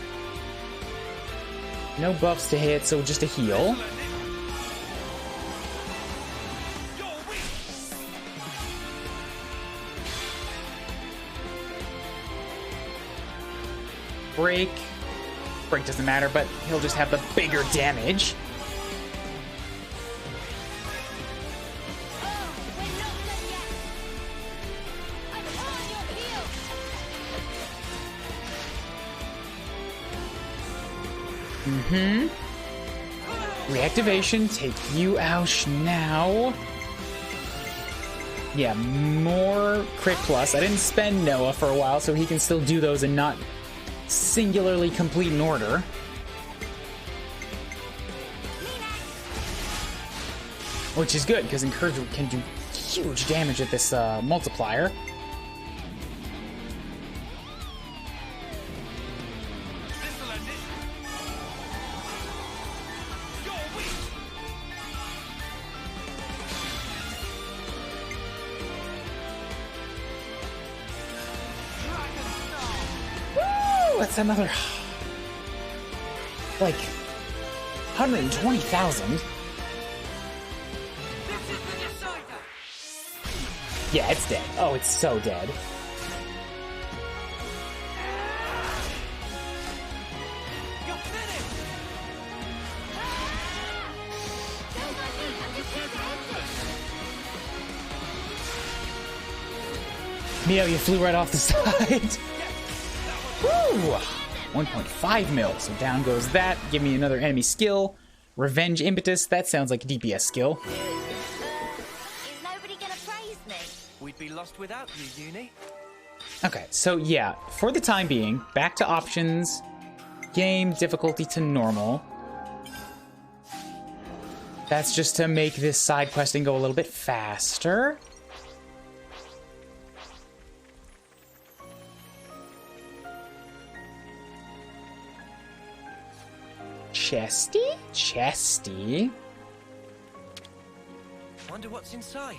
No buffs to hit, so just a heal. Break. Break doesn't matter, but he'll just have the bigger damage. Reactivation, take you out now. Yeah, more crit plus. I didn't spend Noah for a while, so he can still do those and not singularly complete an order. Which is good, because Encourage can do huge damage at this multiplier. That's another, like, 120,000. Yeah, it's dead. Oh, it's so dead. Mio, you flew right off the side. Woo! 1.5 mil, so down goes that. Give me another enemy skill. Revenge Impetus, that sounds like a DPS skill. Is nobody gonna praise me? We'd be lost without you, Uni. Okay, so yeah, for the time being, back to options. Game difficulty to normal. That's just to make this side questing go a little bit faster. Chesty? Chesty? Wonder what's inside.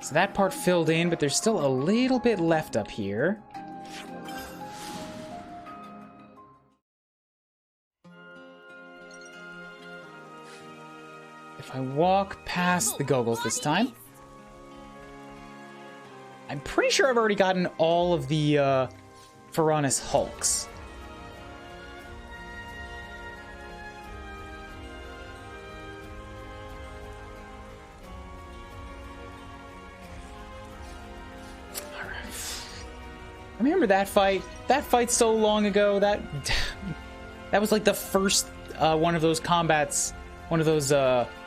So that part filled in, but there's still a little bit left up here. If I walk past the goggles this time, I'm pretty sure I've already gotten all of the Ferranus Hulks. I remember that fight. That fight so long ago. That was like the first one of those combats, one of those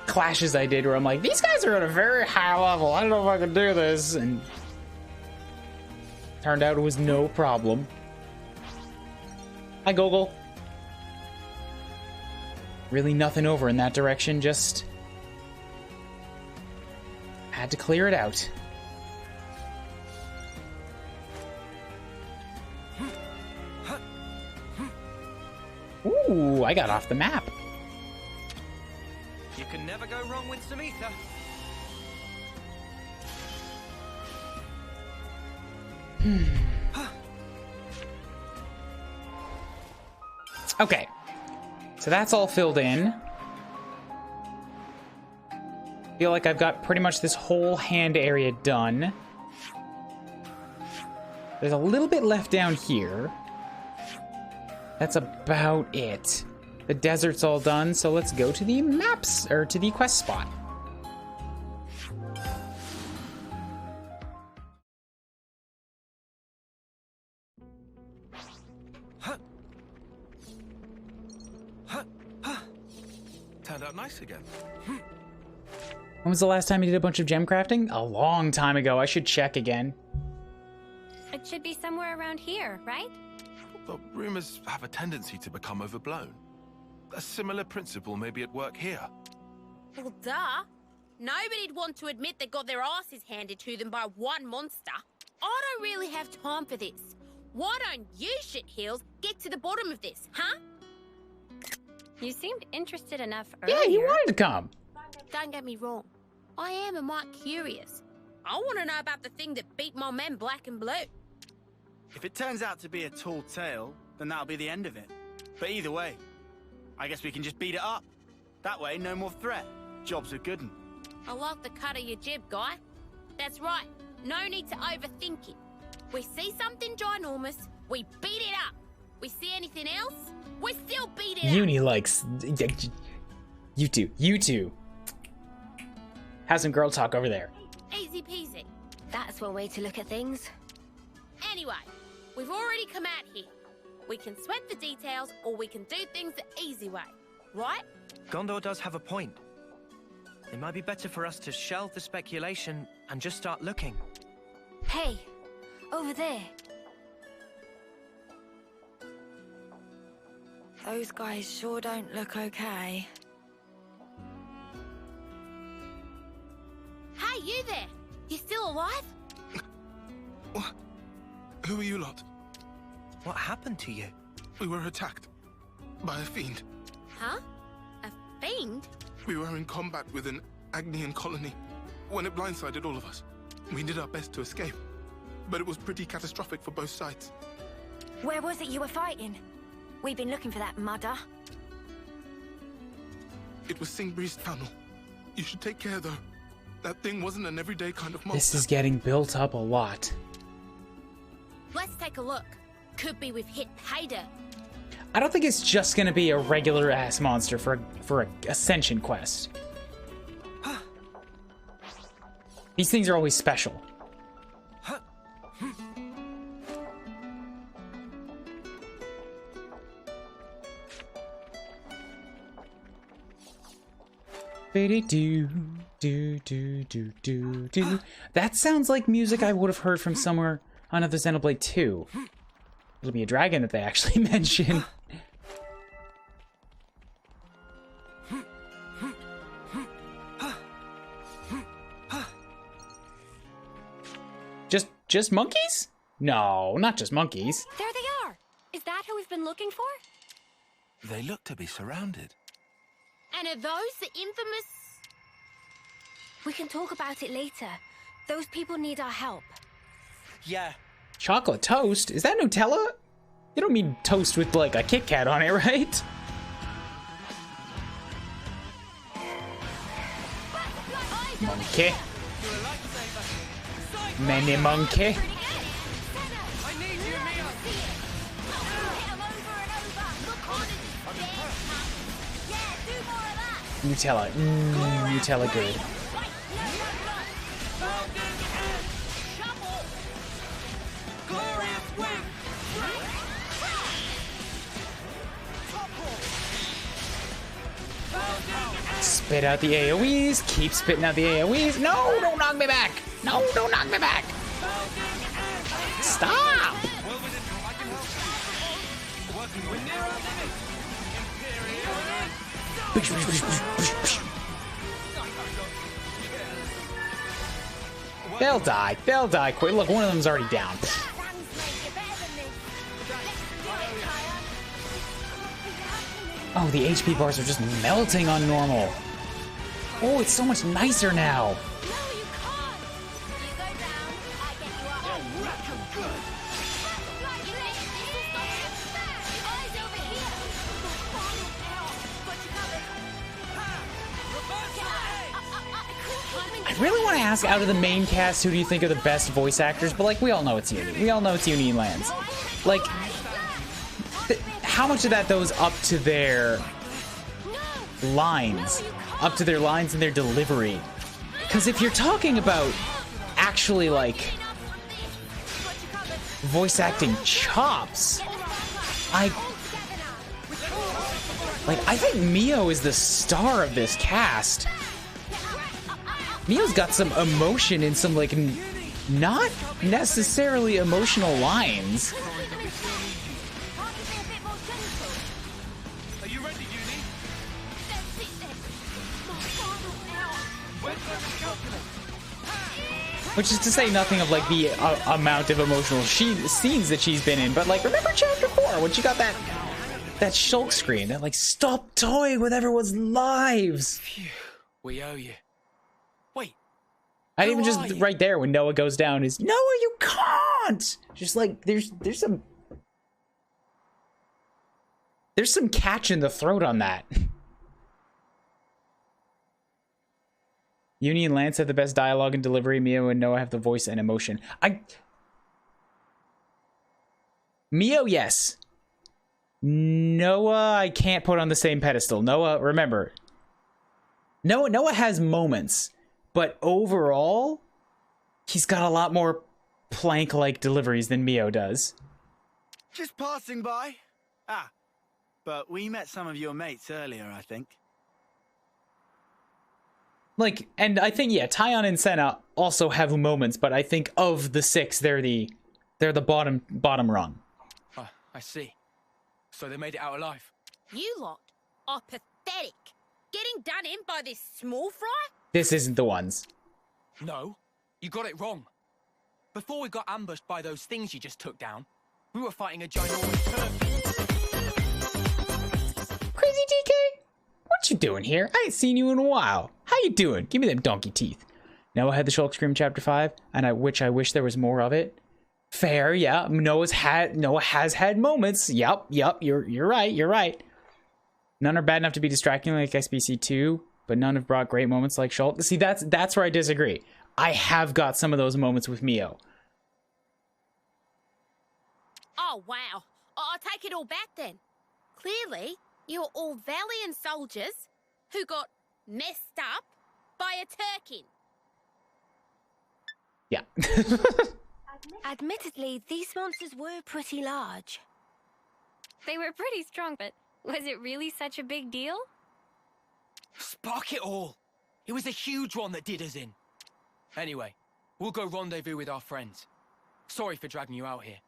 clashes I did where I'm like, these guys are at a very high level. I don't know if I can do this. And turned out it was no problem. Hi, Gogol. Really nothing over in that direction. Just had to clear it out. Ooh, I got off the map. You can never go wrong with some ether. Okay, so that's all filled in. Feel like I've got pretty much this whole hand area done. There's a little bit left down here. That's about it. The desert's all done, so let's go to the maps, or to the quest spot. Turned out nice again. When was the last time you did a bunch of gem crafting? A long time ago. I should check again. It should be somewhere around here, right? but rumors have a tendency to become overblown. A similar principle may be at work here. Well, duh. Nobody'd want to admit they got their asses handed to them by one monster. I don't really have time for this. Why don't you shitheels get to the bottom of this, huh? You seemed interested enough earlier. Yeah, he wanted to come. Don't get me wrong. I am a mite curious. I want to know about the thing that beat my men black and blue. If it turns out to be a tall tale, then that'll be the end of it. But either way, I guess we can just beat it up. That way, no more threat. Job's a good one. I like the cut of your jib, guy. That's right. No need to overthink it. We see something ginormous, we beat it up. We see anything else, we still beat it up. Uni likes... You two. Have some girl talk over there. Easy peasy. That's one way to look at things. Anyway, we've already come out here. We can sweat the details, or we can do things the easy way, right? Gondor does have a point. It might be better for us to shelve the speculation and just start looking. Hey, over there. Those guys sure don't look okay. Hey, you there! You still alive? What? Who are you lot? What happened to you? We were attacked by a fiend. Huh? A fiend? We were in combat with an Agnian colony when it blindsided all of us. We did our best to escape, but it was pretty catastrophic for both sides. Where was it you were fighting? We've been looking for that mudder. It was Singbree's tunnel. You should take care, though. That thing wasn't an everyday kind of monster. This is getting built up a lot. Let's take a look. Could be we've hit pay dirt. I don't think it's just gonna be a regular ass monster for a Ascension quest. These things are always special. Do. That sounds like music I would have heard from somewhere on another Xenoblade 2. It'll be a dragon that they actually mention. Just monkeys? No, not just monkeys. There they are. Is that who we've been looking for? They look to be surrounded. And are those the infamous... We can talk about it later. Those people need our help. Yeah. Chocolate toast? Is that Nutella? You don't mean toast with like a Kit Kat on it, right? Monkey. Many monkey. Nutella. Nutella good. Spit out the AoEs. Keep spitting out the AoEs. No, don't knock me back. No, don't knock me back. Stop. They'll die. They'll die quick. Look, one of them's already down. Oh, the HP bars are just melting on normal. Oh, it's so much nicer now. I really want to ask out of the main cast, who do you think are the best voice actors? But like, we all know it's Uni. We all know it's Uni Lands. Like, how much of that goes up to their lines, up to their lines and their delivery? Because if you're talking about actually like voice acting chops, I think Mio is the star of this cast. Mio's got some emotion in some like not necessarily emotional lines. Which is to say nothing of like the amount of emotional scenes that she's been in, but like remember chapter 4 when she got that Shulk screen that like stop toying with everyone's lives. Phew, we owe you. Wait. I even just right there when Noah goes down is Noah, you can't. Just like there's some catch in the throat on that. Uni and Lance have the best dialogue and delivery. Mio and Noah have the voice and emotion. Mio, yes. Noah, I can't put on the same pedestal. Noah, remember. Noah has moments, but overall, he's got a lot more plank-like deliveries than Mio does. Just passing by. Ah, but we met some of your mates earlier, I think. Like, and I think, yeah, Tyon and Senna also have moments, but I think of the 6, they're the bottom rung. I see. So they made it out alive. You lot are pathetic. Getting done in by this small fry? This isn't the ones. No, you got it wrong. Before we got ambushed by those things you just took down, we were fighting a ginormous turkey. Crazy TK? What you doing here? I ain't seen you in a while. How you doing? Give me them donkey teeth. Noah had the Shulk Scream chapter 5, and I wish there was more of it. Fair, yeah. Noah has had moments. Yep. You're right. None are bad enough to be distracting like SBC 2, but none have brought great moments like Shulk. See, that's where I disagree. I have got some of those moments with Mio. Oh, wow. I'll take it all back then. Clearly, you're all valiant soldiers who got messed up by a turkin. Yeah. Admittedly, these monsters were pretty large. They were pretty strong, but was it really such a big deal? Spark it all! It was a huge one that did us in. Anyway, we'll go rendezvous with our friends. Sorry for dragging you out here.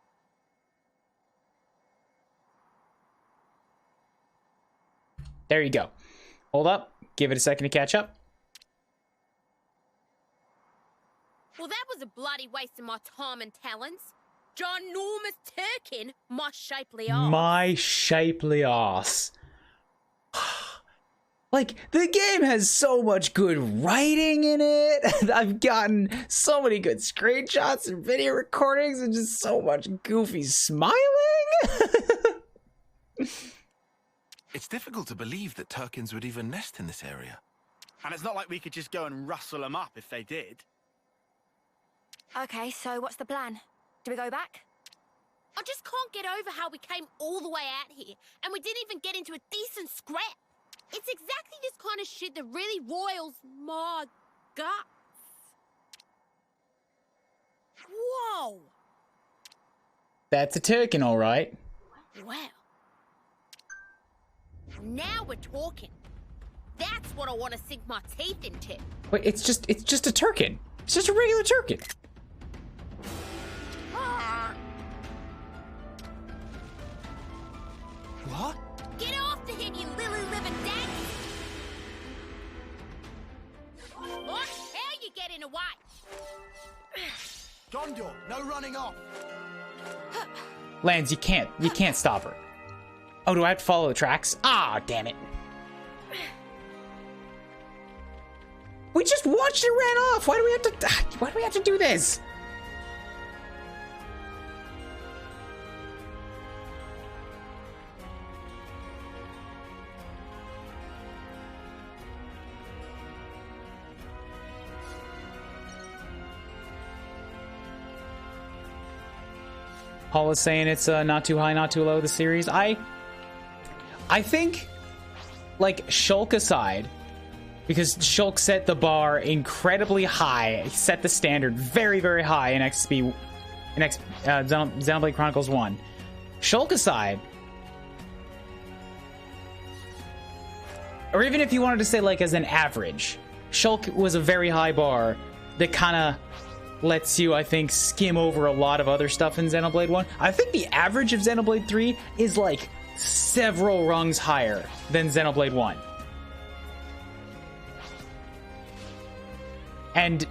There you go. Hold up. Give it a second to catch up. Well, that was a bloody waste of my time and talents. Ginormous turkin, my shapely ass. My shapely ass. Like, the game has so much good writing in it. I've gotten so many good screenshots and video recordings and just so much goofy smiling. It's difficult to believe that Turkins would even nest in this area. And it's not like we could just go and rustle them up if they did. Okay, so what's the plan? Do we go back? I just can't get over how we came all the way out here and we didn't even get into a decent scrap. It's exactly this kind of shit that really roils my guts. Whoa! That's a turkin, all right. Wow. Now we're talking. That's what I want to sink my teeth into. Wait, it's just a turkin. It's just a regular turkin. What? Get after him, you lily-livered dang! What? How you getting away? Gondor, no running off. Lance, you can't stop her. Oh, do I have to follow the tracks? Ah, damn it. We just watched it ran off. Why do we have to do this? Paul is saying it's not too high, not too low, the series. I think, like, Shulk aside, because Shulk set the bar incredibly high, set the standard very, very high in Xenoblade Chronicles 1. Shulk aside, or even if you wanted to say, like, as an average, Shulk was a very high bar that kind of lets you, I think, skim over a lot of other stuff in Xenoblade 1. I think the average of Xenoblade 3 is, like, several rungs higher than Xenoblade 1. And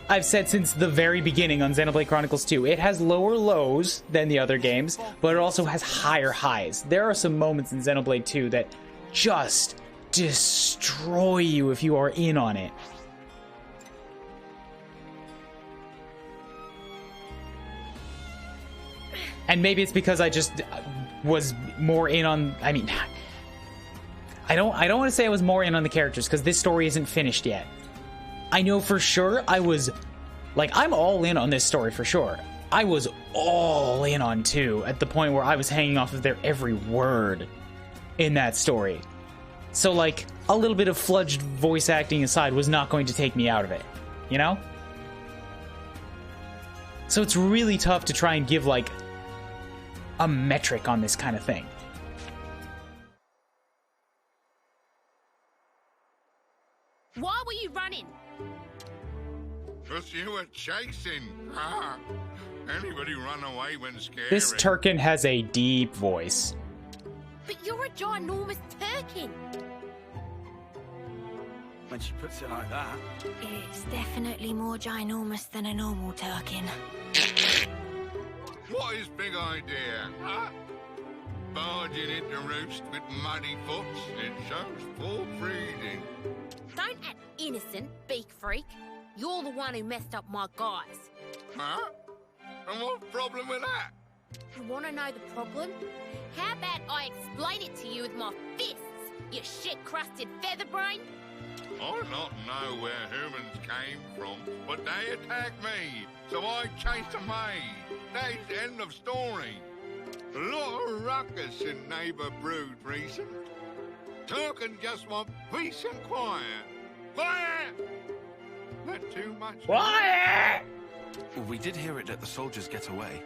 I've said since the very beginning on Xenoblade Chronicles 2. It has lower lows than the other games, but it also has higher highs. There are some moments in Xenoblade 2 that just destroy you if you are in on it. And maybe it's because I just was more in on... I mean, I don't want to say I was more in on the characters, because this story isn't finished yet. I know for sure I was... Like, I'm all in on this story for sure. I was all in on 2 at the point where I was hanging off of their every word in that story. So, like, a little bit of fludged voice acting aside was not going to take me out of it. You know? So it's really tough to try and give, like, a metric on this kind of thing. Why were you running? Because you were chasing. Anybody run away when scared? This Turkin has a deep voice. But you're a ginormous Turkin. When she puts it like that. It's definitely more ginormous than a normal Turkin. What is big idea, huh? Barging into roost with muddy foots. It shows poor breeding. Don't act innocent, beak freak. You're the one who messed up my guys. Huh? And what's the problem with that? You want to know the problem? How about I explain it to you with my fists, you shit-crusted featherbrain? I not know where humans came from, but they attacked me, so I chased them away. That's the end of story. A lot of ruckus in Neighbor Brood recent. Turkin just want peace and quiet. Quiet! Not too much. Quiet! We did hear it let the soldiers get away.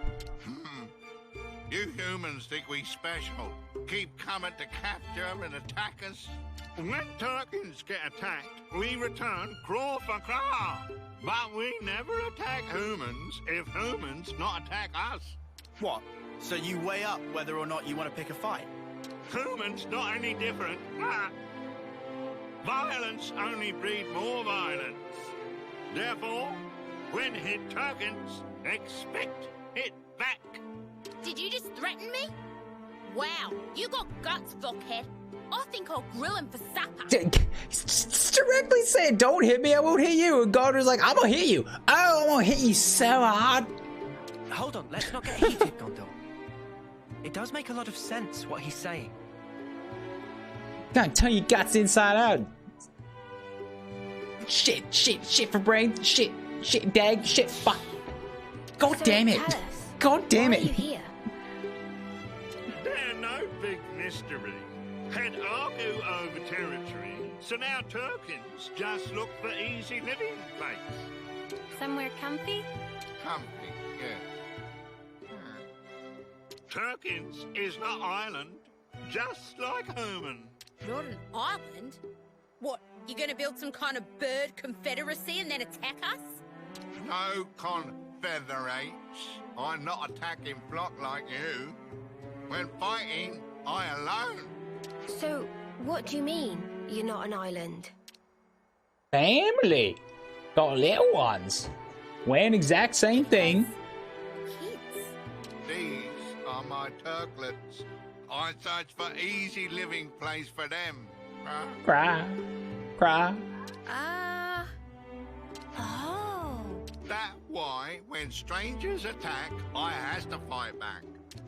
You humans think we special. Keep coming to capture and attack us. When Turkins get attacked, we return claw for claw. But we never attack humans if humans not attack us. What? So you weigh up whether or not you want to pick a fight? Humans not any different. Violence only breed more violence. Therefore, when hit Turkins, expect it back. Did you just threaten me? Wow, you got guts, fuckhead. I think I'll grill him for supper. Just directly say, don't hit me, I won't hit you. And Gondor's like, I'm gonna hit you. Oh, I'm gonna hit you so hard. Hold on, let's not get heated, Gondor. It does make a lot of sense what he's saying. Gotta turn your guts inside out. Shit for brain. Shit, dag, shit, fuck. God damn it. God damn it. They're no big mystery. Had argue over territory, so now Turkins just look for easy living place. Somewhere comfy? Comfy, yeah. Turkins is not island, just like human. Not an island? What, you gonna build some kind of bird confederacy and then attack us? No confederates. I'm not attacking flock like you. When fighting, I alone. So, what do you mean, you're not an island? Family. Got little ones. Wearing exact same thing. These are my Turklets. I search for easy living place for them. Cry. Oh. That's why when strangers attack, I has to fight back.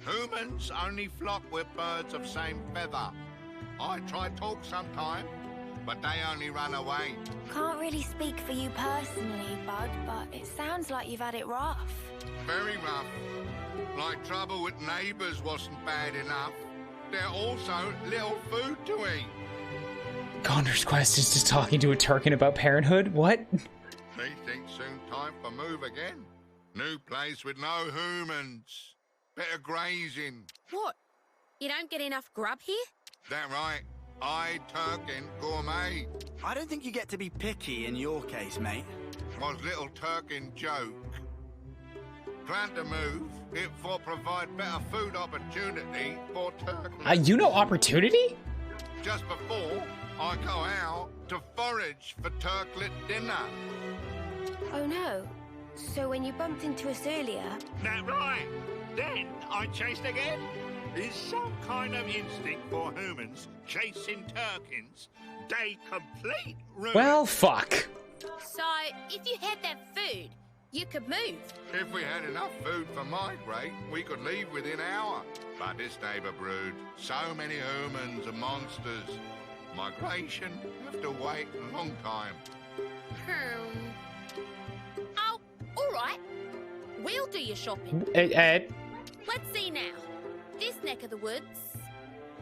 Humans only flock with birds of same feather. I try talk sometime, but they only run away. Can't really speak for you personally, Bud, but it sounds like you've had it rough. Very rough. Like trouble with neighbours wasn't bad enough. They're also little food to eat. Gondor's quest is just talking to a Turkin about parenthood? What? They think soon time for move again. New place with no humans. Better grazing. What? You don't get enough grub here? That right. I Turkin gourmet. I don't think you get to be picky in your case, mate. Was little Turkin joke. Plan to move, it for provide better food opportunity for Turkin. You know opportunity? Just before I go out to forage for Turklet dinner. Oh no. So when you bumped into us earlier... That right. Then I chased again. Is some kind of instinct for humans chasing Turkins. They complete ruin. Well, fuck. So, if you had that food, you could move. If we had enough food for migrate, we could leave within an hour. But this neighbour brood, so many humans and monsters. Migration, have to wait a long time. Oh, alright. We'll do your shopping. Ed. Let's see now. This neck of the woods,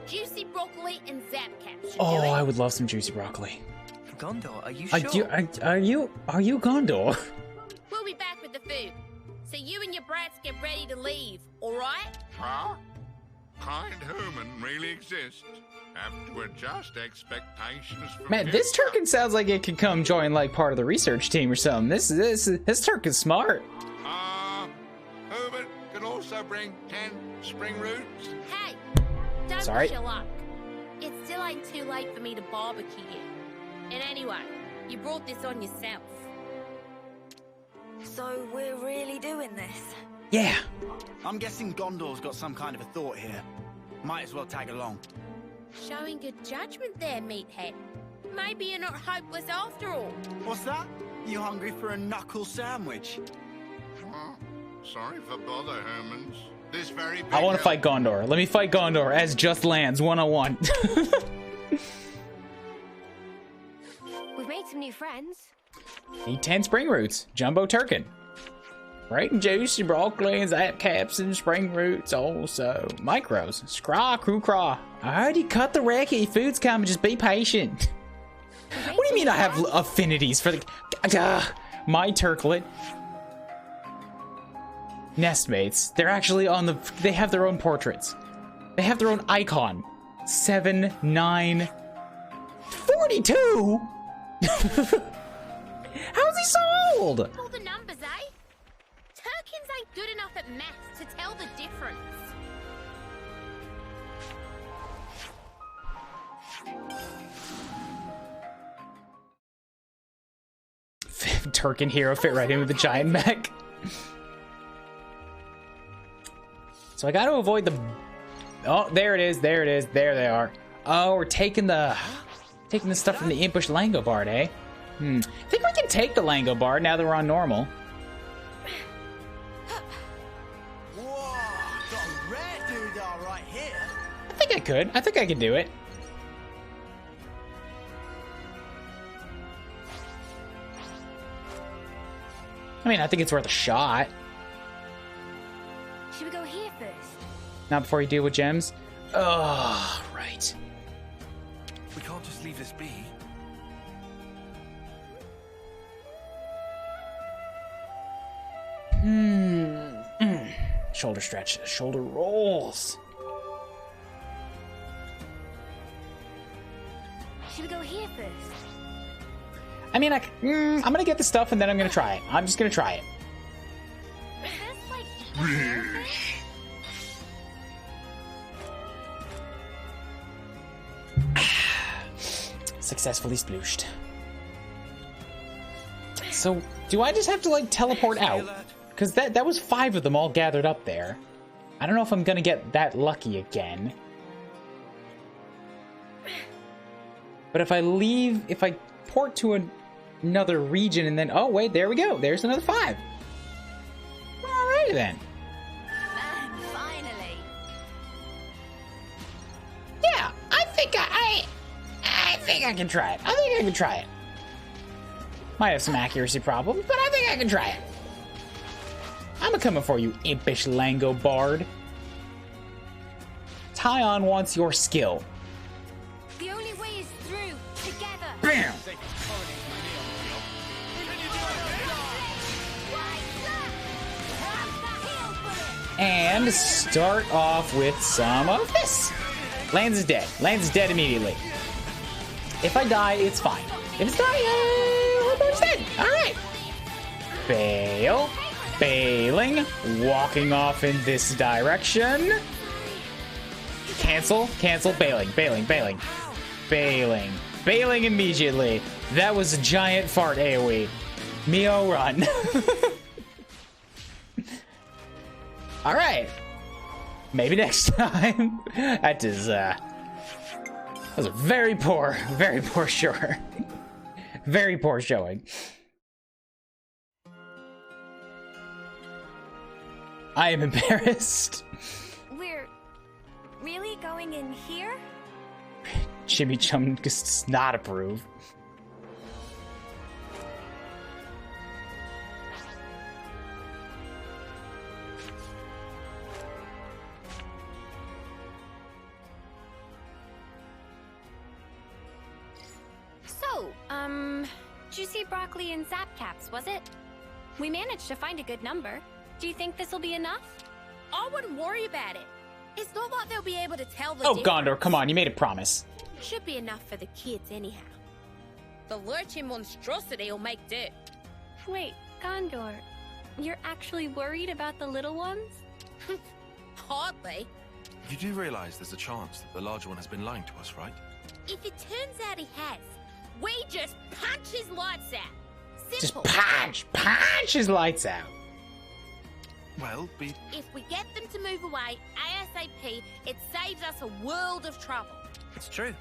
juicy broccoli and zap caps. Oh, I would love some juicy broccoli. Gondor, are you sure? Are you Gondor? We'll be back with the food. So you and your brats get ready to leave, alright? Huh? Kind human really exists. Have to adjust expectations from Man, this Turkin sounds like it could come join like part of the research team or something. This Turkin's smart. Human can also bring 10 spring roots. Hey, don't push your luck. It still ain't too late for me to barbecue you. And anyway, you brought this on yourself. So we're really doing this? Yeah. I'm guessing Gondor's got some kind of a thought here. Might as well tag along. Showing good judgment there, meathead. Maybe you're not hopeless after all. What's that? You hungry for a knuckle sandwich? Huh? Sorry for bother, humans. This very big I want to fight Gondor. Let me fight Gondor as Just Lands 101. We've made some new friends. Need 10 spring roots. Jumbo Turkin. Right? Juicy broccoli and zap caps and spring roots also. Micros. Scraw, crew craw. I already cut the racket. Food's coming. Just be patient. What do you mean I have affinities for the... my Turklet. Nestmates. They're actually on the... They have their own portraits. They have their own icon. 7, 9... 42?! How is he so old? All the numbers, eh? Turkins ain't good enough at maths to tell the difference. Turkin hero fit right in with the giant mech. So I got to avoid the... Oh, there it is. There it is. There they are. Oh, we're taking the stuff from the Impish Langobard, eh? I think we can take the Langobard now that we're on normal. Whoa, got a rare doodah right here. I think I could. I think I can do it. I mean, I think it's worth a shot. Should we go here first? Not before you deal with gems? Oh, right. We can't just leave this be. Shoulder stretch, shoulder rolls. Should we go here first? I mean, I'm gonna get the stuff and then I'm gonna try it. I'm just gonna try it. Successfully splooshed. So, do I just have to like teleport out? Because that was 5 of them all gathered up there. I don't know if I'm gonna get that lucky again. But if I leave, if I port to another region and then, oh wait, there we go. There's another 5. Alrighty then. Finally. Yeah, I think I can try it. I think I can try it. Might have some accuracy problems, but I think I can try it. I'm a-coming for you, impish Langobard. Tyon wants your skill. The only way is through, together. Bam! And start off with some of this. Lance is dead. Lance is dead immediately. If I die, it's fine. If it's dying, everybody's dead. All right. Bail. Bailing. Walking off in this direction. Cancel. Cancel. Bailing. Bailing. Bailing. Bailing. Bailing immediately. That was a giant fart AoE. Mio, run. All right. Maybe next time. That was a very poor showing. Very poor showing. I am embarrassed. We're really going in here? Jimmy Chum does not approve. So, juicy broccoli and zap caps, was it? We managed to find a good number. Do you think this will be enough? I wouldn't worry about it. It's not like they'll be able to tell the Oh, difference. Gondor, come on, you made a promise. Should be enough for the kids anyhow. The lurching monstrosity will make do. Wait, Gondor, you're actually worried about the little ones? Hardly. You do realize there's a chance that the larger one has been lying to us, right? If it turns out he has, we just punch his lights out. Simple. Just punch his lights out. Well, If we get them to move away ASAP, it saves us a world of trouble. It's true.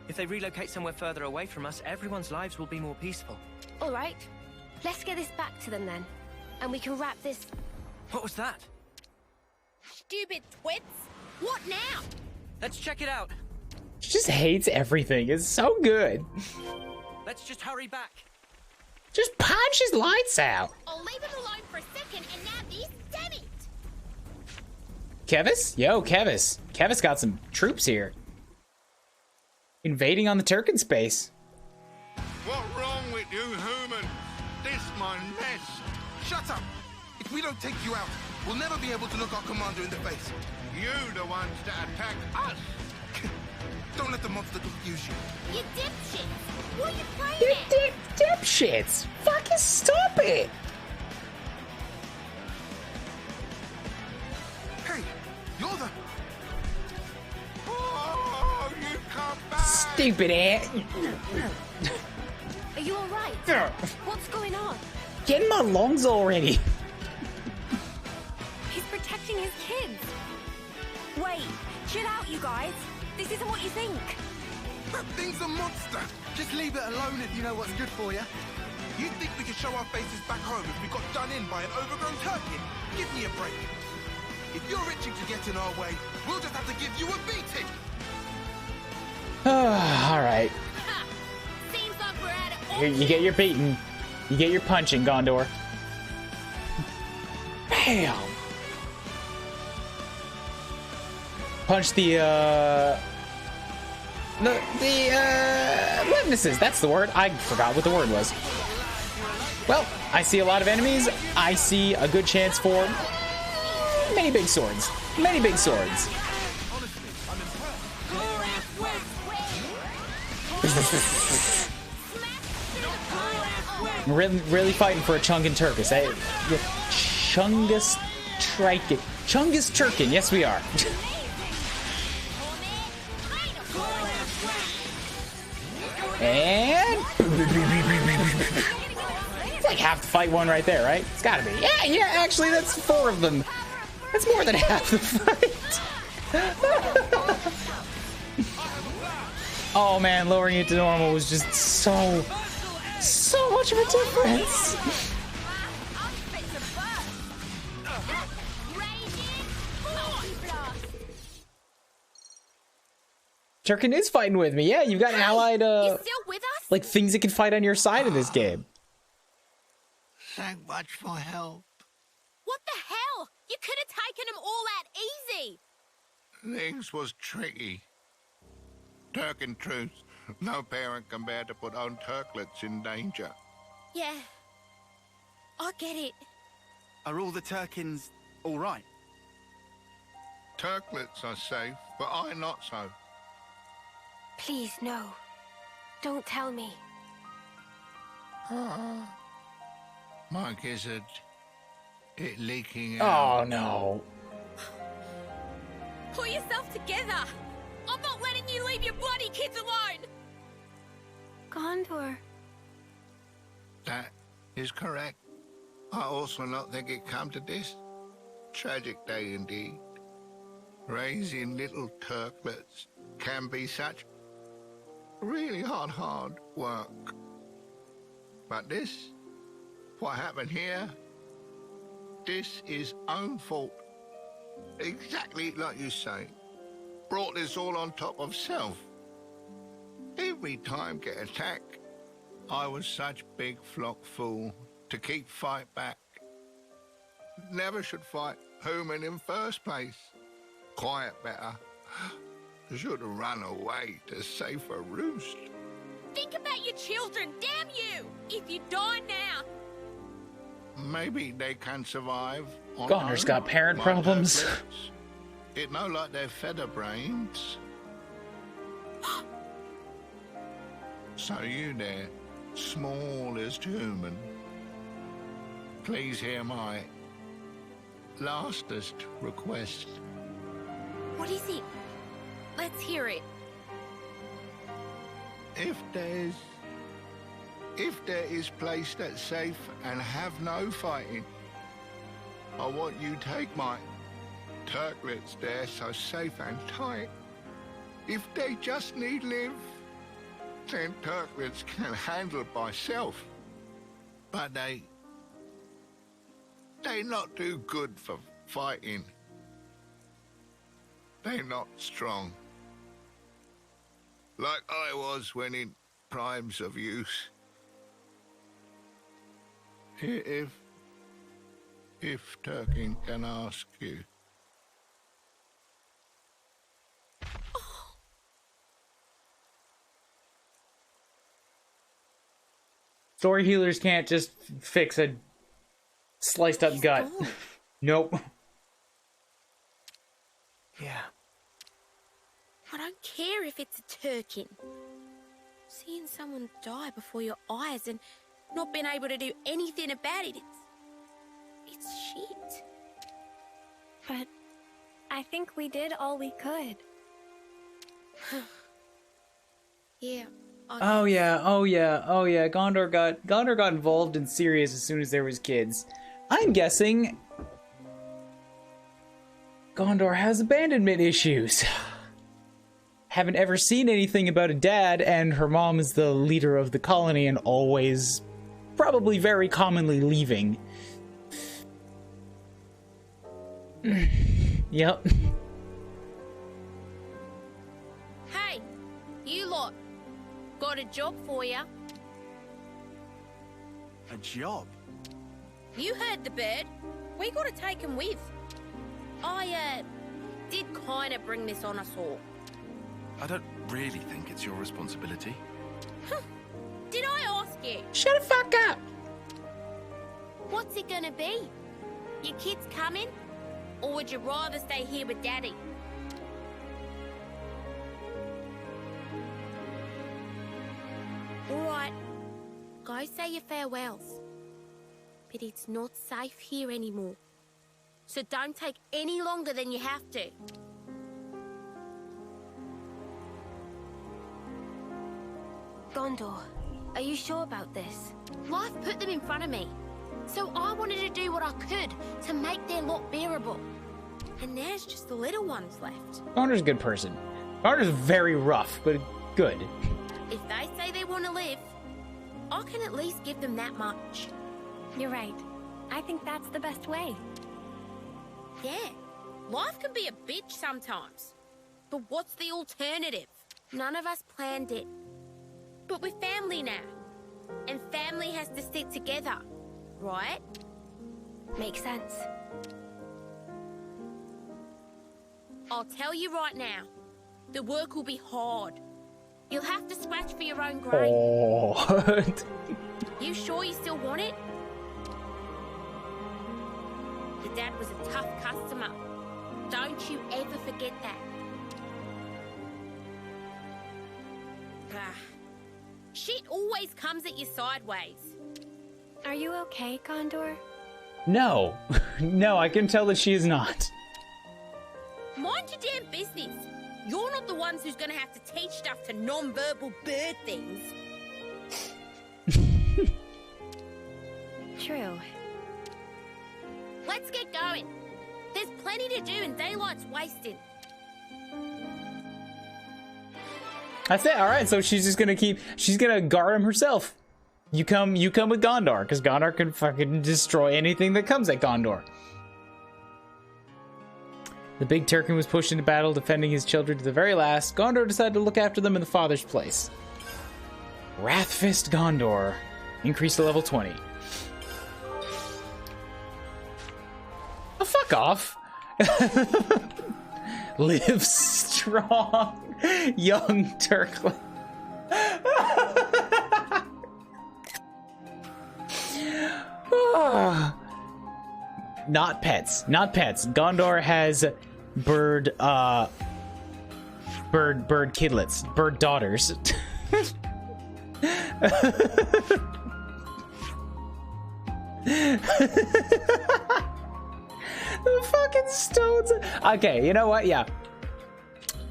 If they relocate somewhere further away from us, everyone's lives will be more peaceful. All right. Let's get this back to them then. And we can wrap this... What was that? Stupid twits. What now? Let's check it out. She just hates everything. It's so good. Let's just hurry back. Just punch his lights out. I'll leave it alone for a second and now this, damn it! Kevis? Yo, Kevis. Kevis got some troops here. Invading on the Turkin space. What's wrong with you humans? This my nest. Shut up! If we don't take you out, we'll never be able to look our commander in the face. You the ones that attack us. Don't let the monster confuse you. You dipshits! What are you playing You at? dipshits! Fucking stop it! Hey, you're the... Oh, you come back! Stupid ant! Are you all right? What's going on? Get in my lungs already! He's protecting his kids. Wait, chill out, you guys. This isn't what you think. That thing's a monster! Just leave it alone if you know what's good for you. You think we can show our faces back home if we got done in by an overgrown turkey? Give me a break. If you're itching to get in our way, we'll just have to give you a beating! Alright. Seems like we're at it. Here, you get your beating. You get your punching, Gondor. Bam! Punch the witnesses. That's the word. I forgot what the word was. Well, I see a lot of enemies. I see a good chance for many big swords. Many big swords. really fighting for a Chungus Turkus, eh? Chungus Triken. Chungus Turkin. Yes, we are. And it's like half the fight one right there, right? It's gotta be. Yeah, actually that's 4 of them. That's more than half the fight. Oh man, lowering it to normal was just so much of a difference. Turkin is fighting with me. Yeah, you've got allied, You still with us? like things that can fight on your side in this game. Thank much for help. What the hell? You could have taken them all out easy. Things was tricky. Turkin truth. No parent can bear to put own turklets in danger. Yeah. I get it. Are all the Turkins all right? Turklets are safe, but I not so. Please, no. Don't tell me. My gizzard, it leaking out. Oh no. Pull yourself together. I'm not letting you leave your bloody kids alone. Gondor. That is correct. I also not think it come to this. Tragic day indeed. Raising little turklets can be such really hard work. But this, what happened here, this is own fault. Exactly like you say. Brought this all on top of self. Every time get attacked, I was such big flock fool to keep fight back. Never should fight human in first place. Quiet better. Should have run away to safer roost. Think about your children, damn you! If you die now... Maybe they can survive. Goner's got parent problems. It no like they're feather brains. So you there, smallest human, please hear my lastest request. What is it? Let's hear it. If there is place that's safe and have no fighting, I want you take my turklets there so safe and tight. If they just need live, then turklets can handle by self. But they not do good for fighting. They not strong. Like I was when in primes of use. If Turkin can ask you. Story healers can't just fix a sliced up gut. Nope. Yeah. I don't care if it's a Turkin. Seeing someone die before your eyes and not being able to do anything about it, it's shit. But I think we did all we could. Yeah. Oh yeah. Gondor got involved in Sirius as soon as there was kids. I'm guessing Gondor has abandonment issues. Haven't ever seen anything about a dad, and her mom is the leader of the colony and always, probably very commonly leaving. Yep. Hey, you lot. Got a job for you. A job? You heard the bird. We gotta take him with. I, did kinda bring this on us all. I don't really think it's your responsibility. Did I ask you? Shut the fuck up! What's it gonna be? Your kids coming? Or would you rather stay here with Daddy? Alright, go say your farewells. But it's not safe here anymore. So don't take any longer than you have to. Gondor, are you sure about this? Life put them in front of me. So I wanted to do what I could to make their lot bearable. And there's just the little ones left. Gondor's a good person. Gondor's very rough, but good. If they say they want to live, I can at least give them that much. You're right. I think that's the best way. Yeah, life can be a bitch sometimes. But what's the alternative? None of us planned it. But we're family now. And family has to stick together, right? Makes sense. I'll tell you right now, the work will be hard. You'll have to scratch for your own grain. Oh. You sure you still want it? Your dad was a tough customer. Don't you ever forget that. Shit always comes at you sideways. Are you okay, Gondor? No. No, I can tell that she is not. Mind your damn business. You're not the ones who's gonna have to teach stuff to non-verbal bird things. true. Let's get going. There's plenty to do and daylight's wasted. That's it. All right, so she's just gonna she's gonna guard him herself. You come with Gondor, because Gondor can fucking destroy anything that comes at Gondor. The big Turkin was pushed into battle, defending his children to the very last. Gondor decided to look after them in the father's place. Wrathfist Gondor. Increased to level 20. Oh, fuck off. Live strong, young Turklet. Not pets. Not pets. Gondor has bird kidlets. Bird daughters. The fucking stones. Okay, you know what? Yeah.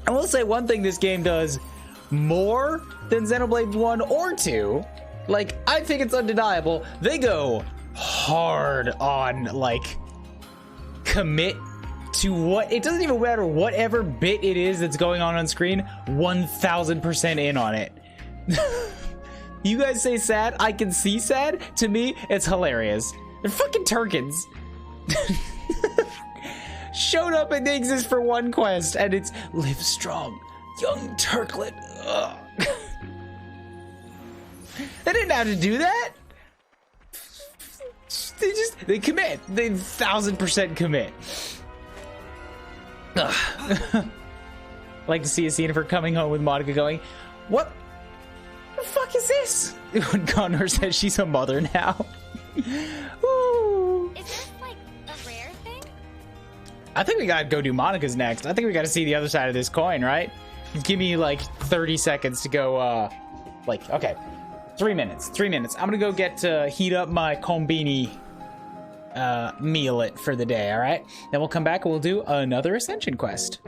I will say one thing this game does more than Xenoblade 1 or 2. Like, I think it's undeniable. They go hard on, like, commit to what... It doesn't even matter whatever bit it is that's going on screen. 1000% in on it. You guys say sad? I can see sad. To me, it's hilarious. They're fucking Turkins. Showed up and they exist for one quest, and it's live strong, young Turklet. Ugh. They didn't have to do that. They commit. They 1000% commit. Like to see a scene of her coming home with Monica going, "What the fuck is this?" When Connor says she's a mother now. Ooh. Is this like a rare thing? I think we gotta go do Monica's next. I think we gotta see the other side of this coin, right? Give me like 30 seconds to go, okay. 3 minutes. 3 minutes. I'm gonna go get heat up my combini meal it for the day, alright? Then we'll come back and we'll do another Ascension quest.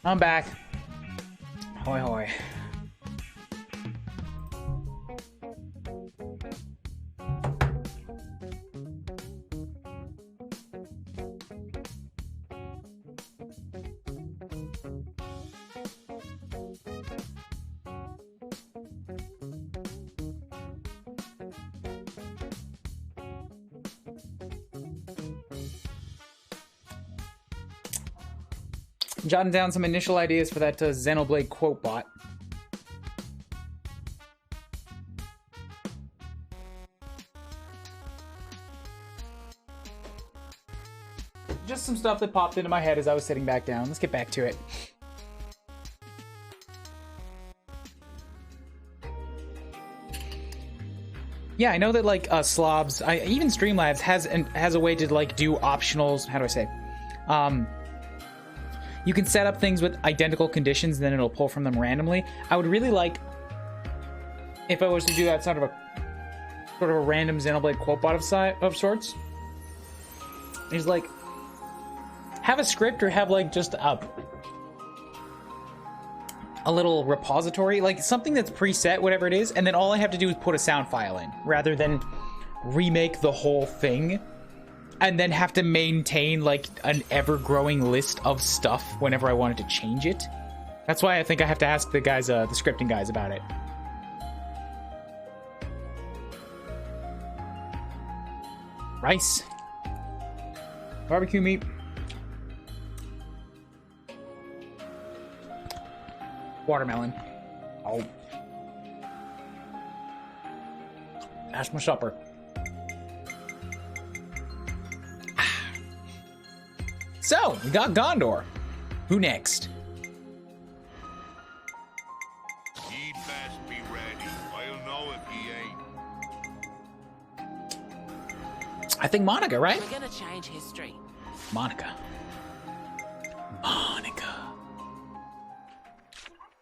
I'm back. Hoy hoy. Jotting down some initial ideas for that Xenoblade quote bot. Just some stuff that popped into my head as I was sitting back down. Let's get back to it. Yeah, I know that like Slobs, even Streamlabs has a way to like do optionals. How do I say? You can set up things with identical conditions, and then it'll pull from them randomly. I would really like if I was to do that sort of a random Xenoblade quote bot of sorts. Is like have a script or have like just a little repository, like something that's preset, whatever it is, and then all I have to do is put a sound file in, rather than remake the whole thing and then have to maintain like an ever-growing list of stuff whenever I wanted to change it. That's why I think I have to ask the guys, the scripting guys, about it. Rice. Barbecue meat. Watermelon. Oh. That's my supper. So, we got Gondor. Who next? He'd best be ready. I'll know if he ain't. I think Monica, right? We're gonna change history. Monica. Monica.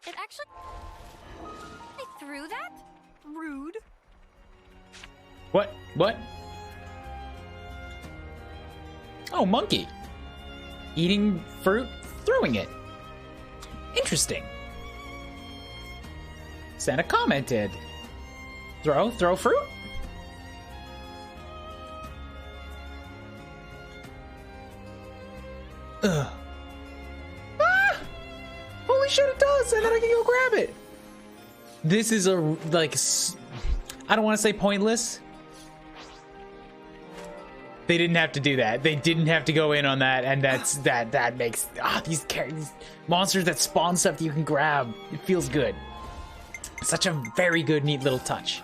It actually... They threw that? Rude. What? What? Oh, monkey. Eating fruit, throwing it. Interesting. Santa commented. Throw fruit? Ugh. Ah! Holy shit, it does! And then I can go grab it! This is a, like, I don't want to say pointless. They didn't have to do that. They didn't have to go in on that, and that makes these monsters that spawn stuff that you can grab. It feels good. Such a very good, neat little touch.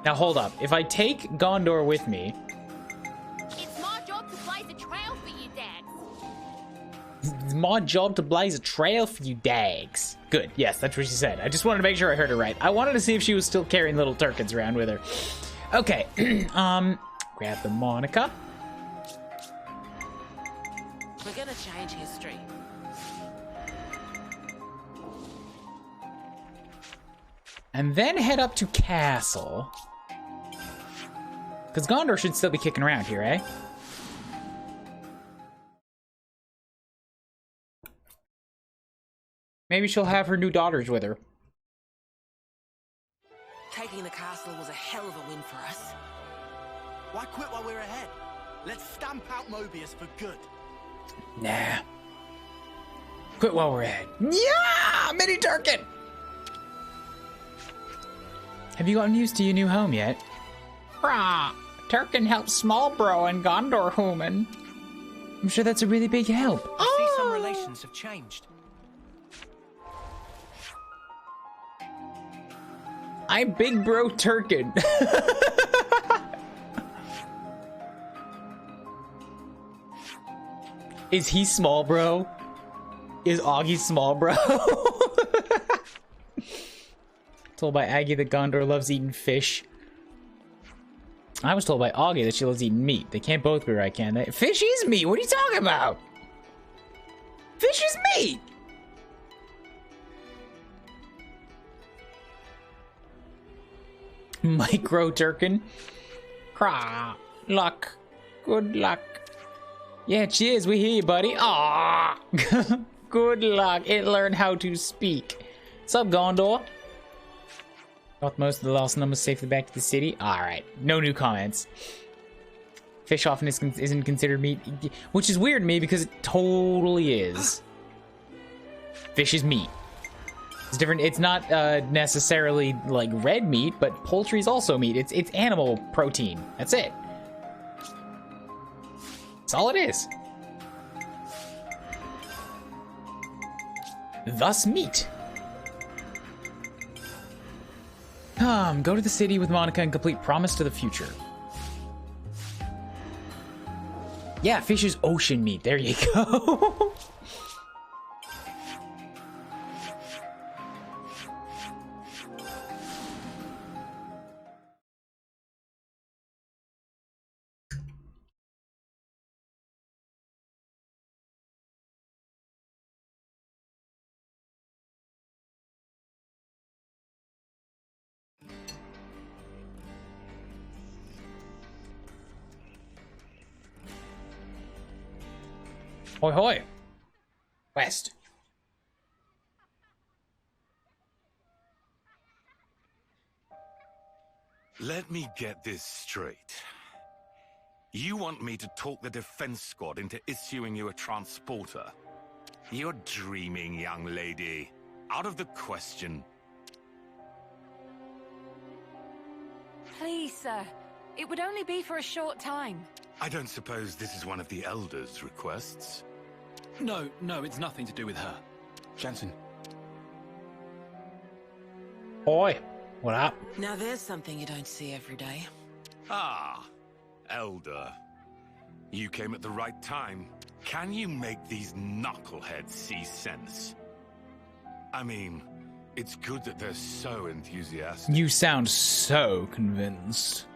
Now hold up. If I take Gondor with me, It's my job to blaze a trail for you, Dags. it's my job to blaze a trail for you, Dags. Good. Yes, that's what she said. I just wanted to make sure I heard her right. I wanted to see if she was still carrying little Turkins around with her. Okay. Grab the Monica. We're gonna change history. And then head up to Castle. Because Gondor should still be kicking around here, eh? Maybe she'll have her new daughters with her. Taking the castle was a hell of a win for us. Why quit while we're ahead? Let's stamp out Mobius for good. Nah. Quit while we're ahead. Yeah! Mini Turkin! Have you gotten used to your new home yet? Rah! Turkin helps small bro and Gondor human. I'm sure that's a really big help. I see some relations have changed. I'm big bro Turkin. Is he small bro? Is Augie small bro? Told by Aggie that Gondor loves eating fish. I was told by Augie that she loves eating meat. They can't both be right, can they? Fish is meat! What are you talking about? Fish is meat! Micro Turkin. Craw. Luck. Good luck. Yeah, cheers, we hear you, buddy. Ah, good luck. It learned how to speak. What's up, Gondor? Got most of the lost numbers safely back to the city. Alright, no new comments. Fish often isn't considered meat, which is weird to me because it totally is. Fish is meat. It's different. It's not necessarily like red meat, but poultry is also meat. It's animal protein. That's it. That's all it is. Thus meat. Go to the city with Monica and complete Promise to the Future. Yeah, fish is ocean meat. There you go. Hoi hoi. West. Let me get this straight. You want me to talk the defense squad into issuing you a transporter? You're dreaming, young lady. Out of the question. Please, sir. It would only be for a short time. I don't suppose this is one of the Elders' requests? No, it's nothing to do with her. Jansen. Oi, what up? Now there's something you don't see every day. Ah, Elder. You came at the right time. Can you make these knuckleheads see sense? I mean, it's good that they're so enthusiastic. You sound so convinced.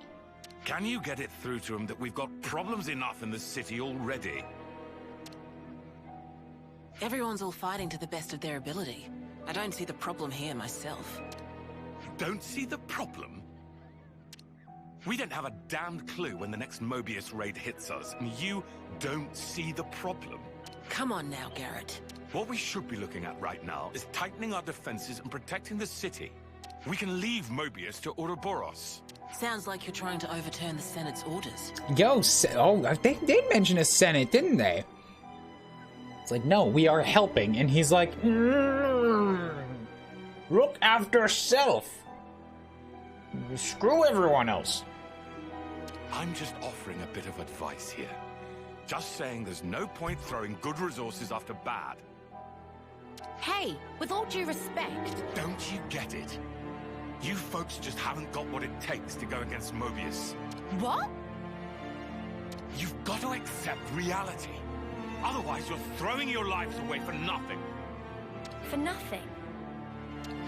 Can you get it through to them that we've got problems enough in the city already? Everyone's all fighting to the best of their ability. I don't see the problem here myself. Don't see the problem? We don't have a damned clue when the next Mobius raid hits us, and you don't see the problem? Come on now, Garrett. What we should be looking at right now is tightening our defenses and protecting the city. We can leave Mobius to Ouroboros. Sounds like you're trying to overturn the Senate's orders. Yo, they did mention a Senate, didn't they? It's like, no, we are helping. And he's like, look after self. Screw everyone else. I'm just offering a bit of advice here. Just saying there's no point throwing good resources after bad. Hey, with all due respect. Don't you get it? You folks just haven't got what it takes to go against Mobius. What? You've got to accept reality. Otherwise, you're throwing your lives away for nothing. For nothing?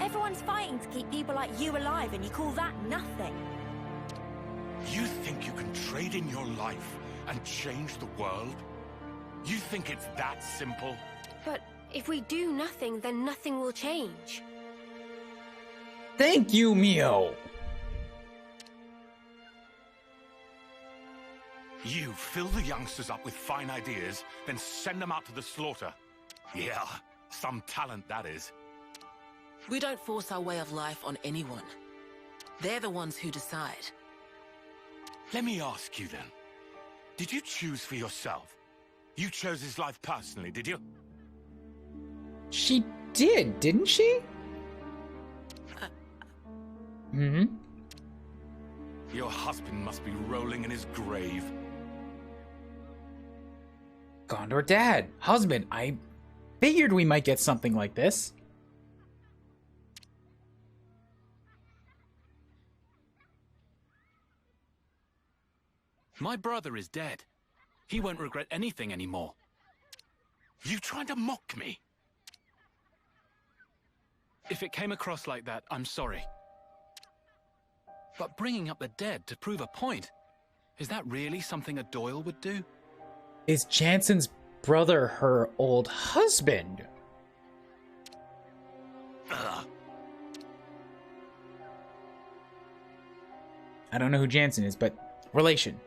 Everyone's fighting to keep people like you alive, and you call that nothing? You think you can trade in your life and change the world? You think it's that simple? But if we do nothing, then nothing will change. Thank you, Mio. You fill the youngsters up with fine ideas, then send them out to the slaughter. Yeah, some talent that is. We don't force our way of life on anyone. They're the ones who decide. Let me ask you then. Did you choose for yourself? You chose his life personally, did you? She did, didn't she? Your husband must be rolling in his grave. Gondor dad, husband, I figured we might get something like this. My brother is dead. He won't regret anything anymore. You trying to mock me? If it came across like that, I'm sorry. But bringing up the dead to prove a point, is that really something a Doyle would do? Is Jansen's brother her old husband? Ugh. I don't know who Jansen is, but relation.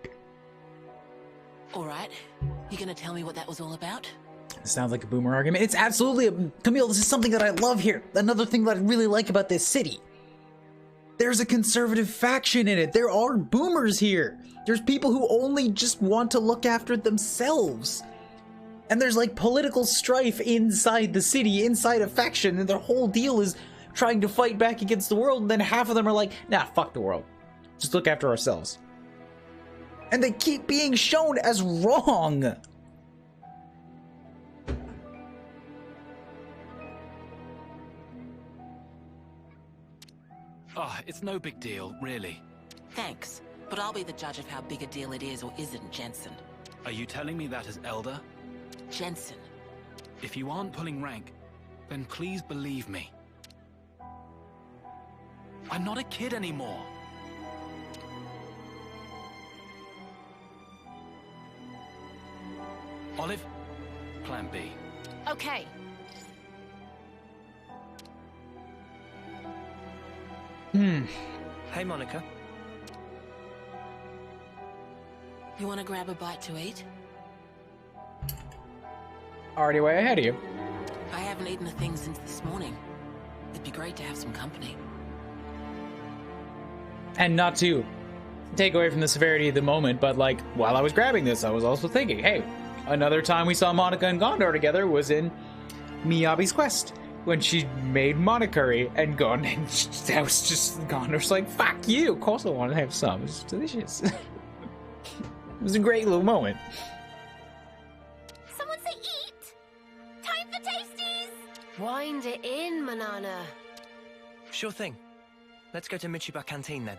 All right. You gonna tell me what that was all about? It sounds like a boomer argument. It's absolutely Camille, this is something that I love here. Another thing that I really like about this city. There's a conservative faction in it. There are boomers here. There's people who only just want to look after themselves. And there's like political strife inside the city, inside a faction, and their whole deal is trying to fight back against the world, and then half of them are like, nah, fuck the world. Just look after ourselves. And they keep being shown as wrong. Oh, it's no big deal, really. Thanks, but I'll be the judge of how big a deal it is or isn't, Jensen. Are you telling me that as Elder? Jensen. If you aren't pulling rank, then please believe me. I'm not a kid anymore. Olive, plan B. Okay. Hey, Monica. You want to grab a bite to eat? Already way ahead of you. I haven't eaten a thing since this morning. It'd be great to have some company. And not to take away from the severity of the moment, but like, while I was grabbing this, I was also thinking, hey, another time we saw Monica and Gondor together was in Miyabi's Quest, when she made Monikuri and gone, and that was just, Gondor's like, fuck you, of course I want to have some, it's delicious. It was a great little moment. Someone say eat! Time for tasties! Wind it in, Manana. Sure thing. Let's go to Michiba Canteen then.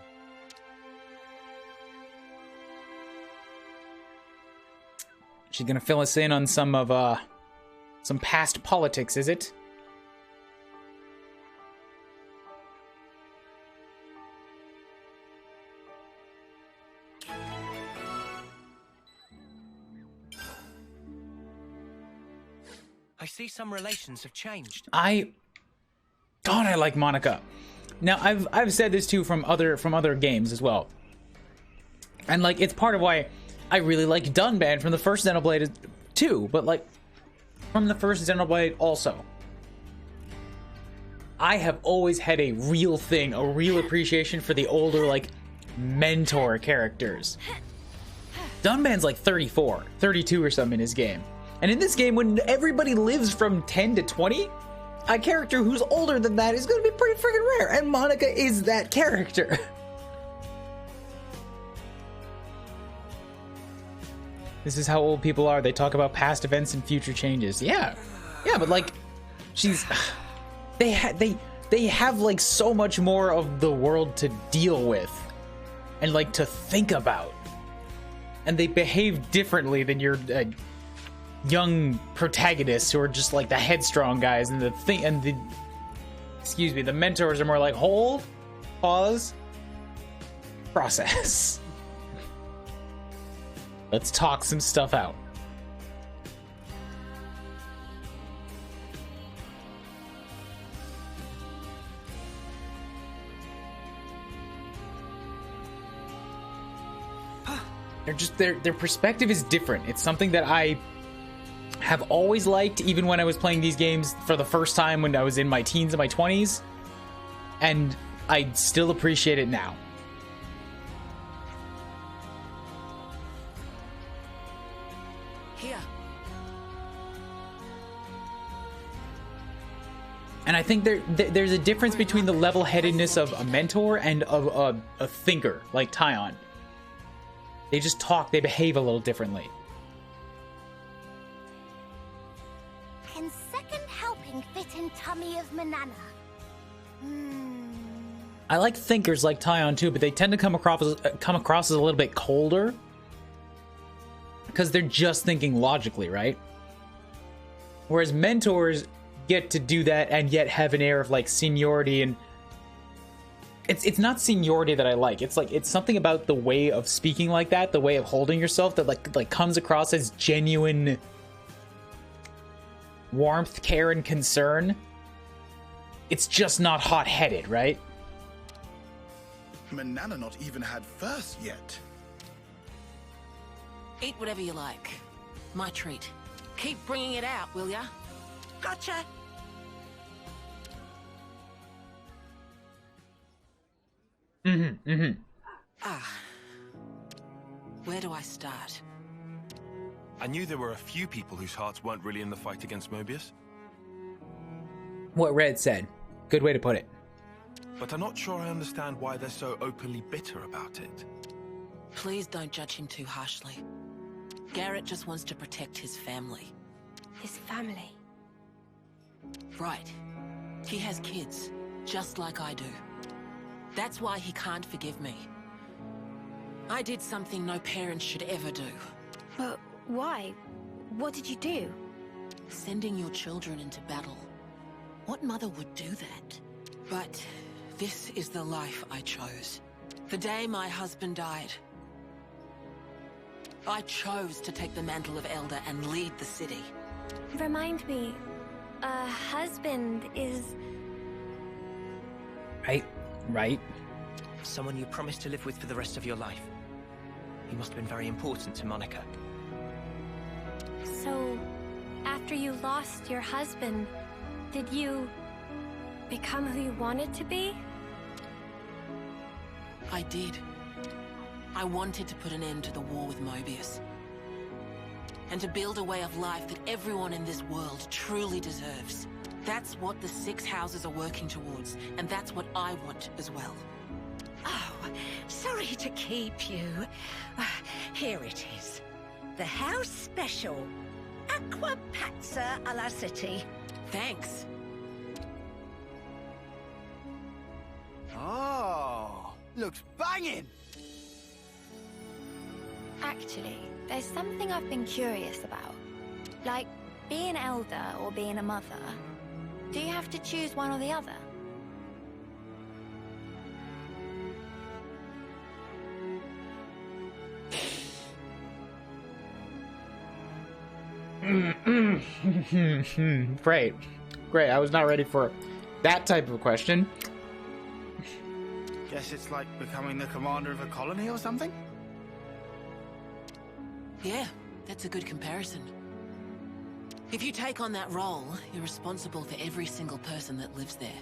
She's gonna fill us in on some past politics, is it? I see some relations have changed. God, I like Monica. Now, I've said this too from other games as well. And like, it's part of why I really like Dunban from the first Xenoblade too, but like, from the first Xenoblade also. I have always had a real appreciation for the older, like, mentor characters. Dunban's like 34, 32 or something in his game. And in this game, when everybody lives from 10 to 20, a character who's older than that is going to be pretty freaking rare. And Monica is that character. This is how old people are. They talk about past events and future changes. Yeah, but like, they have like so much more of the world to deal with and like to think about, and they behave differently than your young protagonists who are just like the headstrong guys, and the mentors are more like hold, pause, process. Let's talk some stuff out. Their perspective is different. It's something that I have always liked, even when I was playing these games for the first time when I was in my teens and my 20s, and I still appreciate it now. And I think there's a difference between the level-headedness of a mentor and of a thinker, like Tyon. They just talk, they behave a little differently. Can second helping fit in tummy of Manana? I like thinkers like Tyon too, but they tend to come across as a little bit colder. Because they're just thinking logically, right? Whereas mentors get to do that and yet have an air of like seniority, and it's not seniority that I like. It's like it's something about the way of speaking like that, the way of holding yourself that like comes across as genuine warmth, care, and concern. It's just not hot-headed, right? Manana not even had first yet. Eat whatever you like. My treat. Keep bringing it out, will ya? Gotcha! Where do I start? I knew there were a few people whose hearts weren't really in the fight against Mobius. What Red said. Good way to put it. But I'm not sure I understand why they're so openly bitter about it. Please don't judge him too harshly. Garrett just wants to protect his family. His family? Right. He has kids, just like I do. That's why he can't forgive me. I did something no parents should ever do. But why? What did you do? Sending your children into battle. What mother would do that? But this is the life I chose. The day my husband died, I chose to take the mantle of Elder and lead the city. Remind me, a husband is... Right. Someone you promised to live with for the rest of your life. He must have been very important to Monica. So, after you lost your husband, did you become who you wanted to be? I did. I wanted to put an end to the war with Mobius. And to build a way of life that everyone in this world truly deserves. That's what the 6 houses are working towards, and that's what I want as well. Oh, sorry to keep you. Here it is. The house special. Aqua Pazza alla City. Thanks. Oh, looks banging! Actually, there's something I've been curious about. Like, being elder or being a mother. Do you have to choose one or the other? Great. I was not ready for that type of question. Guess it's like becoming the commander of a colony or something? Yeah, that's a good comparison. If you take on that role, you're responsible for every single person that lives there.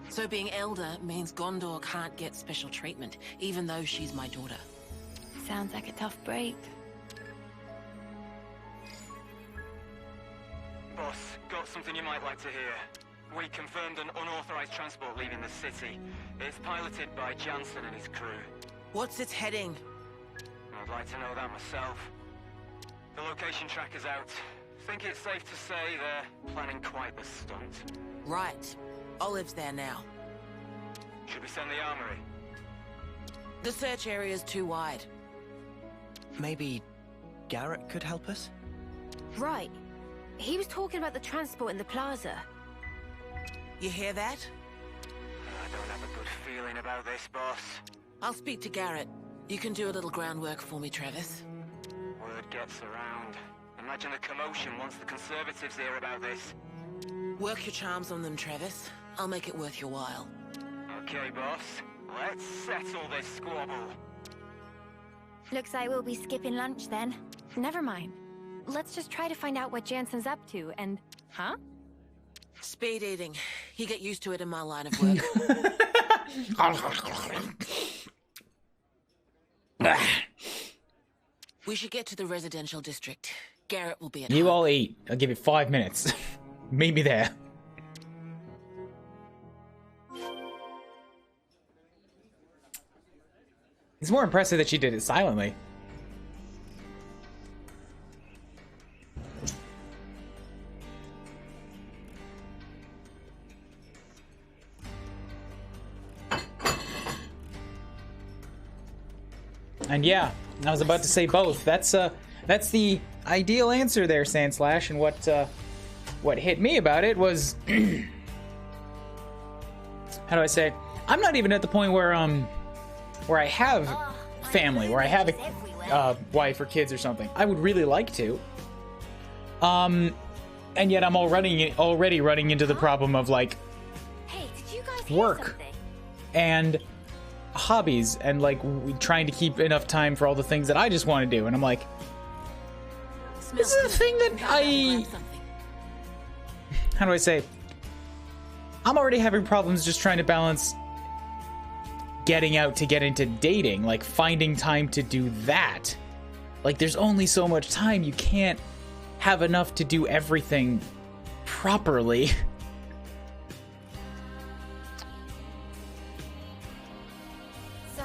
So being elder means Gondor can't get special treatment, even though she's my daughter. Sounds like a tough break. Boss, got something you might like to hear. We confirmed an unauthorized transport leaving the city. It's piloted by Jansen and his crew. What's its heading? I'd like to know that myself. The location tracker's out. Think it's safe to say they're planning quite the stunt. Right. Olive's there now. Should we send the armory? The search area's too wide. Maybe Garrett could help us? Right. He was talking about the transport in the plaza. You hear that? I don't have a good feeling about this, boss. I'll speak to Garrett. You can do a little groundwork for me, Travis. Word gets around. Imagine the commotion once the Conservatives hear about this. Work your charms on them, Travis. I'll make it worth your while. Okay, boss. Let's settle this squabble. Looks like we'll be skipping lunch then. Never mind. Let's just try to find out what Jansen's up to and... Huh? Speed eating. You get used to it in my line of work. We should get to the residential district. Garrett will be at You home. all eat. I'll give you 5 minutes. Meet me there. It's more impressive that she did it silently. And yeah, I was about to say both. That's the ideal answer there, Sandslash. And what hit me about it was, how do I say? I'm not even at the point where I have family, where I have a wife or kids or something. I would really like to. And yet I'm already running into the problem of like work and hobbies and like trying to keep enough time for all the things that I just want to do. And I'm like, this is the thing that how do I say? I'm already having problems just trying to balance getting out to get into dating, like finding time to do that. Like there's only so much time. You can't have enough to do everything properly. So,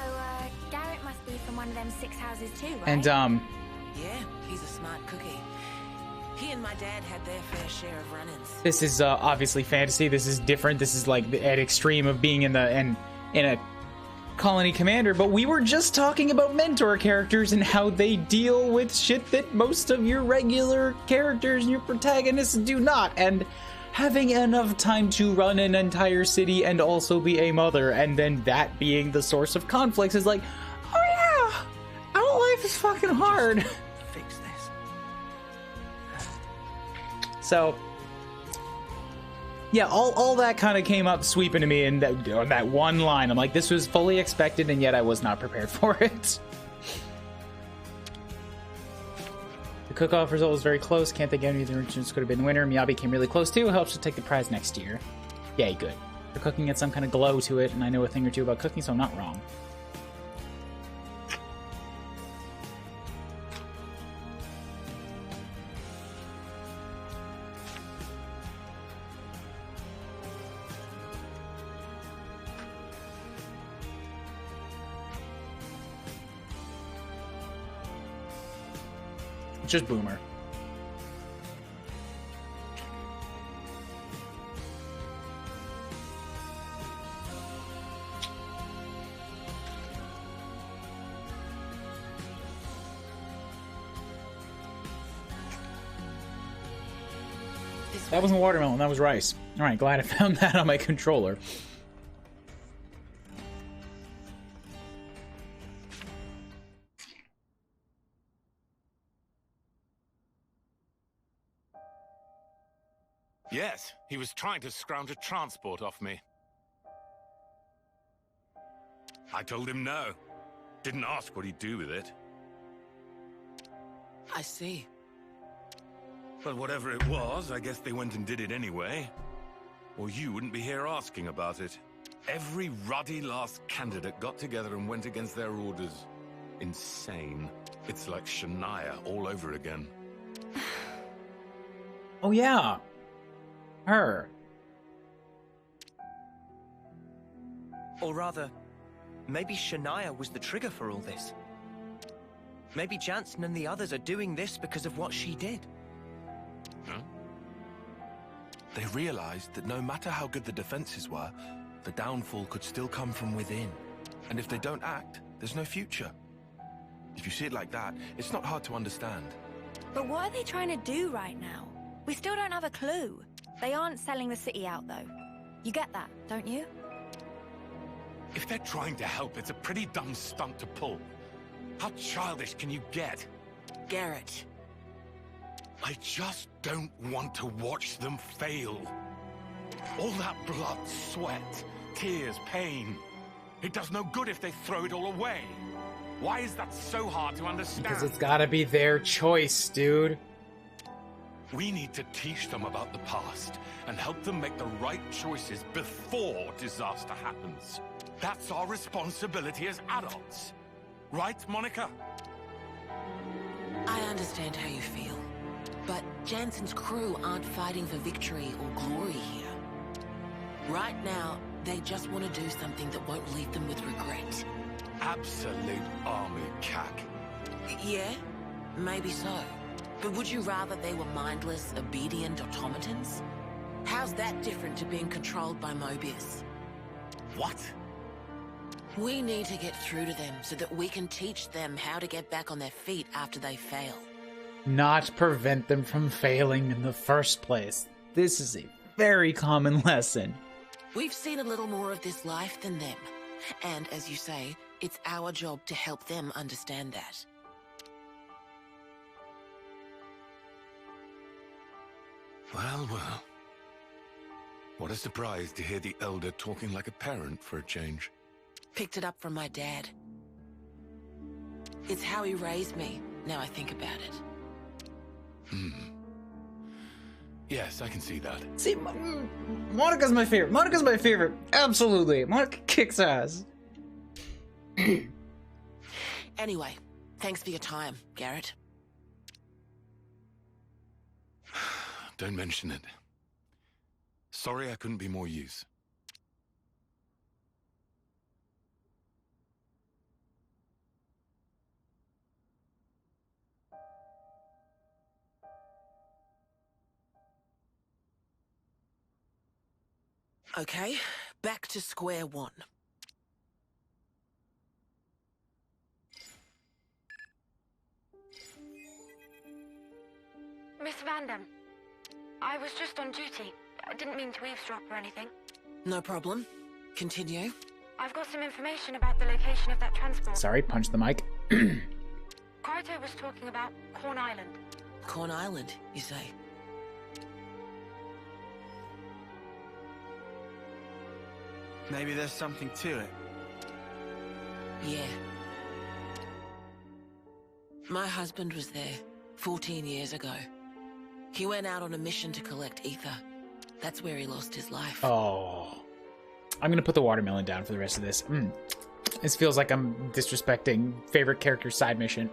Garrett must be from one of them 6 houses too, right? And Yeah, he's a smart cookie. He and my dad had their fair share of run-ins. this is obviously fantasy. This is different. This is like at extreme of being in a colony commander, but we were just talking about mentor characters and how they deal with shit that most of your regular characters and your protagonists do not. And having enough time to run an entire city and also be a mother, and then that being the source of conflicts is like, oh yeah, our life is fucking hard. Fix this. So yeah, all that kind of came up sweeping to me in that one line. I'm like, this was fully expected, and yet I was not prepared for it. The cook-off result was very close. Can't think any of the ingredients could have been winner. Miyabi came really close too. Helps to take the prize next year. Yay, good. The cooking had some kind of glow to it, and I know a thing or two about cooking, so I'm not wrong. Just Boomer. That wasn't watermelon, that was rice. Alright, glad I found that on my controller. Yes, he was trying to scrounge a transport off me. I told him no. Didn't ask what he'd do with it. I see. But whatever it was, I guess they went and did it anyway. Or you wouldn't be here asking about it. Every ruddy last candidate got together and went against their orders. Insane. It's like Shania all over again. Oh yeah. Her. Or rather, maybe Shania was the trigger for all this. Maybe Jansen and the others are doing this because of what she did. Huh? They realized that no matter how good the defenses were, the downfall could still come from within. And if they don't act, there's no future. If you see it like that, it's not hard to understand. But what are they trying to do right now? We still don't have a clue. They aren't selling the city out, though. You get that, don't you? If they're trying to help, it's a pretty dumb stunt to pull. How childish can you get? Garrett. I just don't want to watch them fail. All that blood, sweat, tears, pain. It does no good if they throw it all away. Why is that so hard to understand? Because it's gotta be their choice, dude. We need to teach them about the past and help them make the right choices before disaster happens. That's our responsibility as adults. Right, Monica? I understand how you feel. But Jansen's crew aren't fighting for victory or glory here. Right now, they just want to do something that won't leave them with regret. absolute army cack. Yeah, maybe so. But would you rather they were mindless, obedient automatons? How's that different to being controlled by Mobius? What? We need to get through to them so that we can teach them how to get back on their feet after they fail. Not prevent them from failing in the first place. This is a very common lesson. We've seen a little more of this life than them. And as you say, it's our job to help them understand that. Well, well. What a surprise to hear the Elder talking like a parent for a change. Picked it up from my dad. It's how he raised me, now I think about it. Yes, I can see that. See, Monica's my favorite. Monica's my favorite. Absolutely. Monica kicks ass. Anyway, thanks for your time, Garrett. Don't mention it. Sorry I couldn't be more use. Okay, back to square one. Miss Vandam, I was just on duty. I didn't mean to eavesdrop or anything. No problem. Continue. I've got some information about the location of that transport. Sorry, punch the mic. Kaito was talking about Corn Island. Corn Island, you say? Maybe there's something to it. Yeah. My husband was there 14 years ago. He went out on a mission to collect ether. That's where he lost his life. Oh. I'm gonna put the watermelon down for the rest of this. This feels like I'm disrespecting favorite character side mission.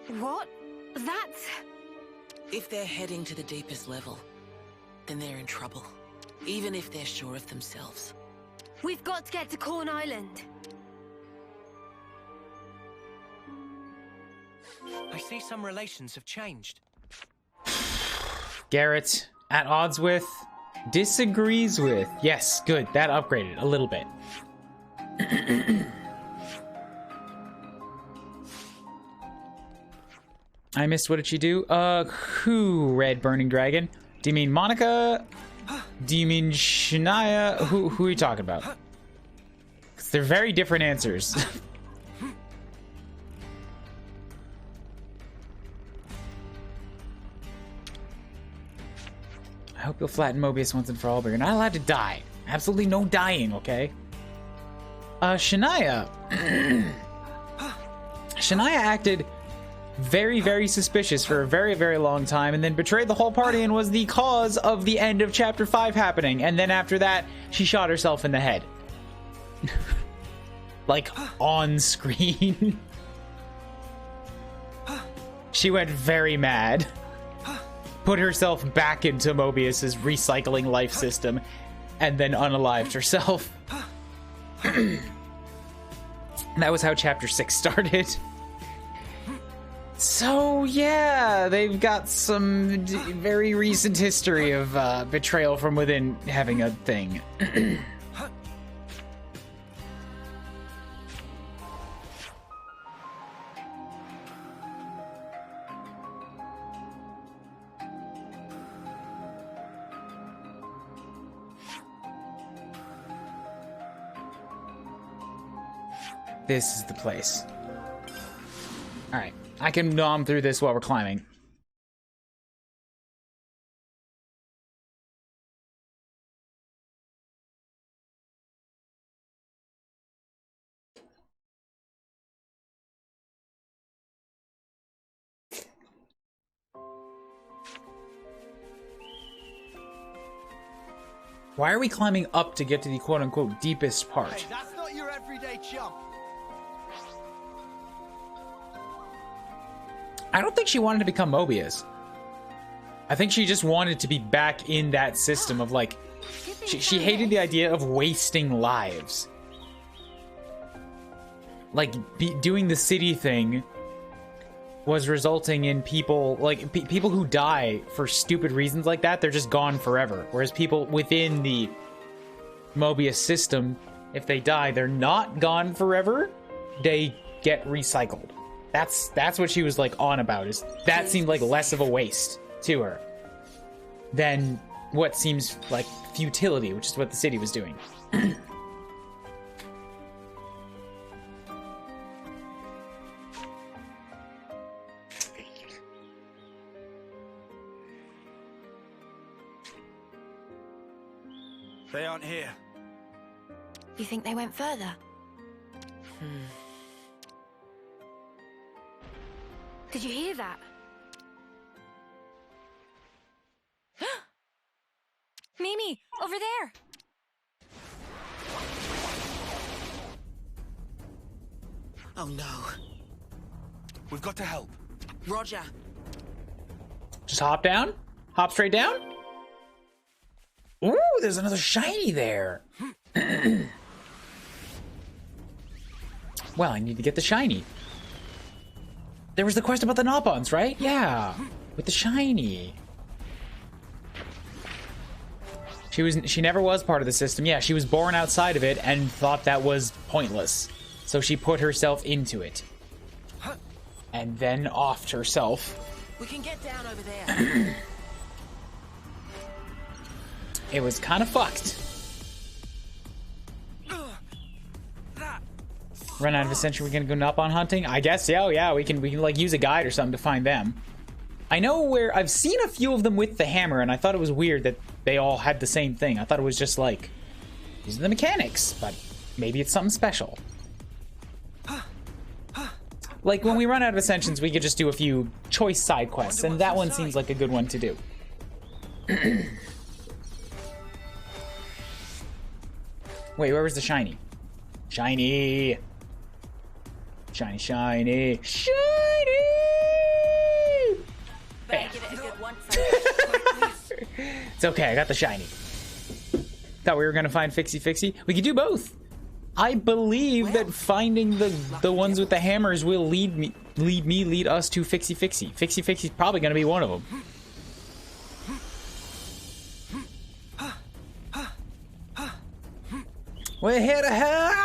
What? That's... If they're heading to the deepest level, then they're in trouble. Even if they're sure of themselves. We've got to get to Corn Island. I see some relations have changed. Garrett, at odds with, disagrees with. Yes, good. That upgraded a little bit. I missed, what did she do? Who, Red Burning Dragon? Do you mean Monica? Do you mean Shania? Who are you talking about? 'Cause they're very different answers. I hope you'll flatten Mobius once and for all, but you're not allowed to die. Absolutely no dying, okay? Shania. Shania acted very, very suspicious for a very, very long time, and then betrayed the whole party and was the cause of the end of Chapter 5 happening. And then after that, she shot herself in the head. Like, on screen. She went very mad. Put herself back into Mobius's recycling life system, and then unalived herself. That was how Chapter 6 started. So, yeah, they've got some very recent history of betrayal from within having a thing. This is the place. Alright, I can nom through this while we're climbing. Why are we climbing up to get to the quote-unquote deepest part? Hey, that's not your everyday jump. I don't think she wanted to become Mobius. I think she just wanted to be back in that system of, like, she hated the idea of wasting lives. like doing the city thing was resulting in people like people who die for stupid reasons like that, they're just gone forever. Whereas people within the Mobius system, if they die, they're not gone forever. They get recycled. That's what she was like on about. Is that seemed like less of a waste to her than what seems like futility, which is what the city was doing. They aren't here. You think they went further? Did you hear that? Mimi, over there! Oh no. We've got to help. Roger. Just hop down? Hop straight down? Ooh, there's another shiny there. Well, I need to get the shiny. There was the quest about the Knob-ons, right? Yeah, with the shiny. She never was part of the system. Yeah, she was born outside of it and thought that was pointless. So she put herself into it. And then offed herself. We can get down over there. It was kind of fucked. Run out of Ascension, we're gonna go Knob-on hunting? I guess, yeah, oh yeah, we can like use a guide or something to find them. I know where, I've seen a few of them with the hammer, and I thought it was weird that they all had the same thing. I thought it was just like, these are the mechanics, but maybe it's something special. Like, when we run out of Ascensions, we could just do a few choice side quests, and that one seems like a good one to do. Wait, where was the shiny? Shiny! Shiny, shiny, shiny! Bam. It's okay, I got the shiny. Thought we were gonna find Fixie. We could do both. I believe that finding the ones with the hammers will lead us to Fixie. Fixie's probably gonna be one of them. We're here to help!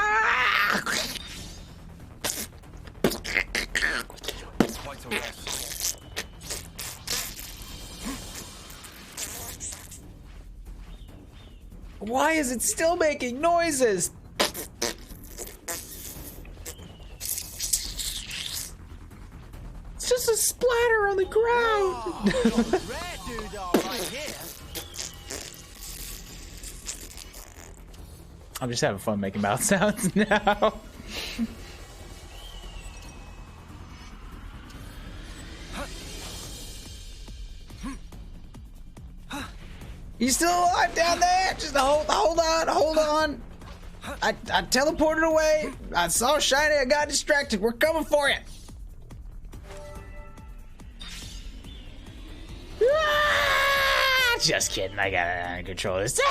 Why is it still making noises? It's just a splatter on the ground. I'm just having fun making mouth sounds now. You still alive down there? Just hold on. I teleported away. I saw shiny. I got distracted. We're coming for you. Ah, just kidding. I got it under control. Just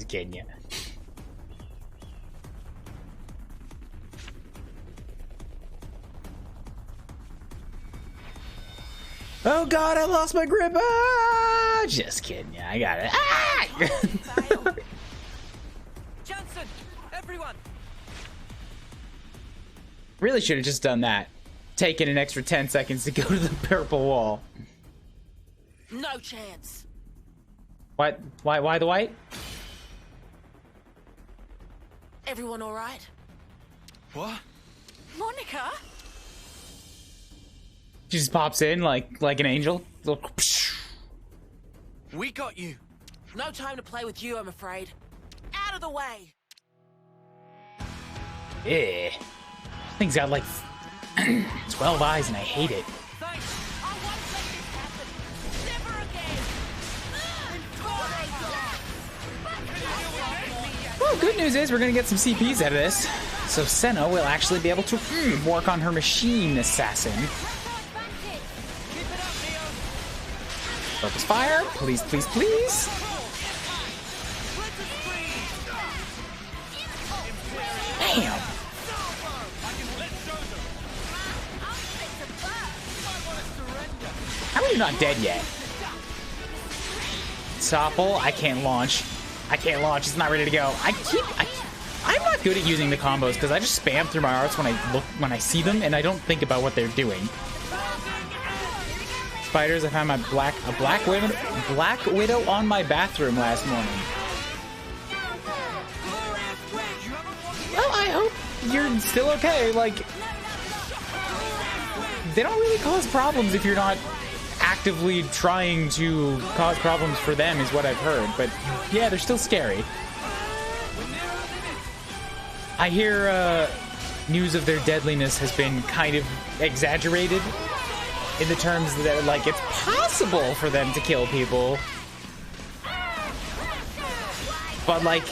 kidding you. Oh god, I lost my grip. Ah, just kidding. Yeah, I got it. Ah! Johnson, everyone. Really should have just done that. Taken an extra 10 seconds to go to the purple wall. No chance. What? Why the white? Everyone all right? What? Monica? She just pops in like an angel. We got you. No time to play with you, I'm afraid. Out of the way. Yeah. Thing's got like 12 eyes and I hate it. Well, good news is we're gonna get some CPs out of this. So Senna will actually be able to work on her machine assassin. Focus fire, please. Damn. you're not dead yet. Topple, I can't launch. I can't launch, it's not ready to go. I'm not good at using the combos because I just spam through my arts when I see them and I don't think about what they're doing. Spiders, I found my black widow on my bathroom last morning. Well, I hope you're still okay. Like, they don't really cause problems if you're not actively trying to cause problems for them, is what I've heard. But yeah, they're still scary. I hear news of their deadliness has been kind of exaggerated in the terms that, like, it's possible for them to kill people. But, like,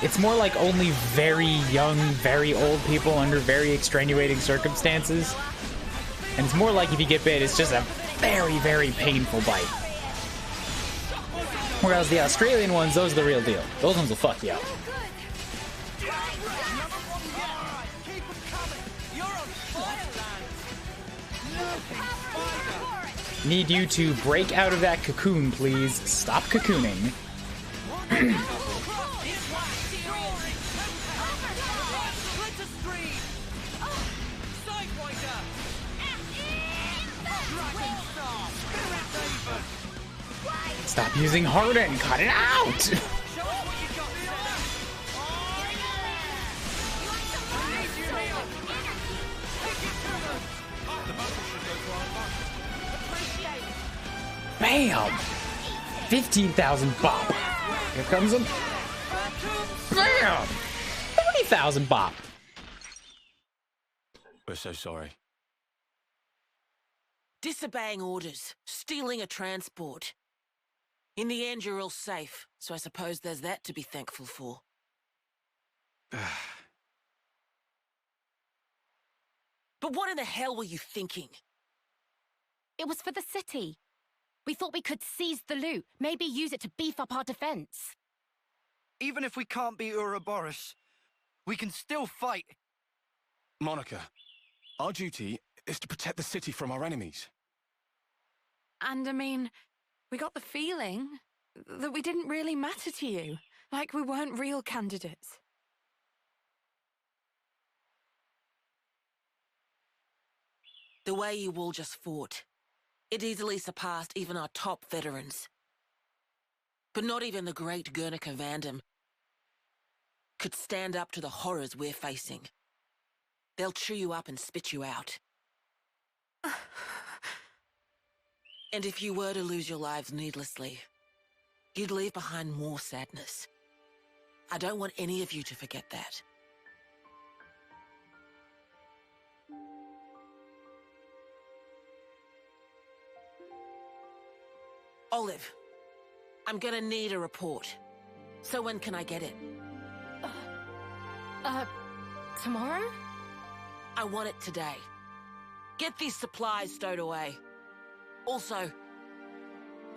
it's more like only very young, very old people under very extenuating circumstances. And it's more like if you get bit, it's just a very, very painful bite. Whereas the Australian ones, those are the real deal. Those ones will fuck you up. Need you to break out of that cocoon, please. Stop cocooning. Stop using Harden. Cut it out. Bam! 15,000 bop. Here comes him. Bam! 30,000 bop. We're so sorry. Disobeying orders, stealing a transport. In the end, you're all safe, so I suppose there's that to be thankful for. But what in the hell were you thinking? It was for the city. We thought we could seize the loot, maybe use it to beef up our defense. Even if we can't beat Ouroboros, we can still fight. Monica, our duty is to protect the city from our enemies. And I mean, we got the feeling that we didn't really matter to you. Like we weren't real candidates. The way you all just fought. It easily surpassed even our top veterans. But not even the great Guernica Vandam could stand up to the horrors we're facing. They'll chew you up and spit you out. And if you were to lose your lives needlessly, you'd leave behind more sadness. I don't want any of you to forget that. Olive, I'm gonna need a report. So when can I get it? Tomorrow? I want it today. Get these supplies stowed away. Also,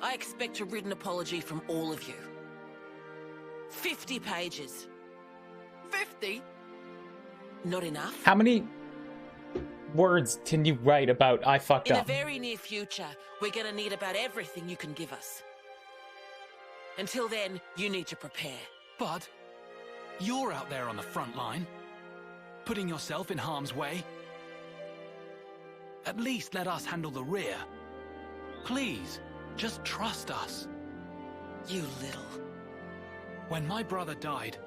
I expect a written apology from all of you. 50 pages. 50? Not enough? How many words can you write about I fucked up? In the very near future, we're gonna need about everything you can give us. Until then, you need to prepare. But you're out there on the front line, putting yourself in harm's way. At least let us handle the rear. Please, just trust us. You little... When my brother died,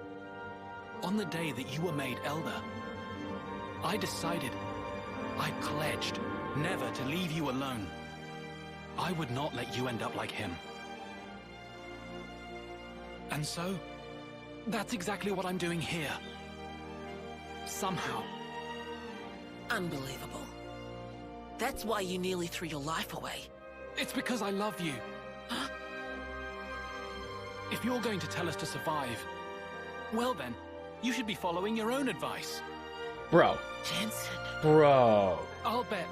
on the day that you were made elder, I decided, I pledged, never to leave you alone. I would not let you end up like him. And so, that's exactly what I'm doing here. Somehow. Unbelievable. That's why you nearly threw your life away. It's because I love you. Huh? If you're going to tell us to survive, well then, you should be following your own advice. Bro. Jensen. Bro. I'll bet.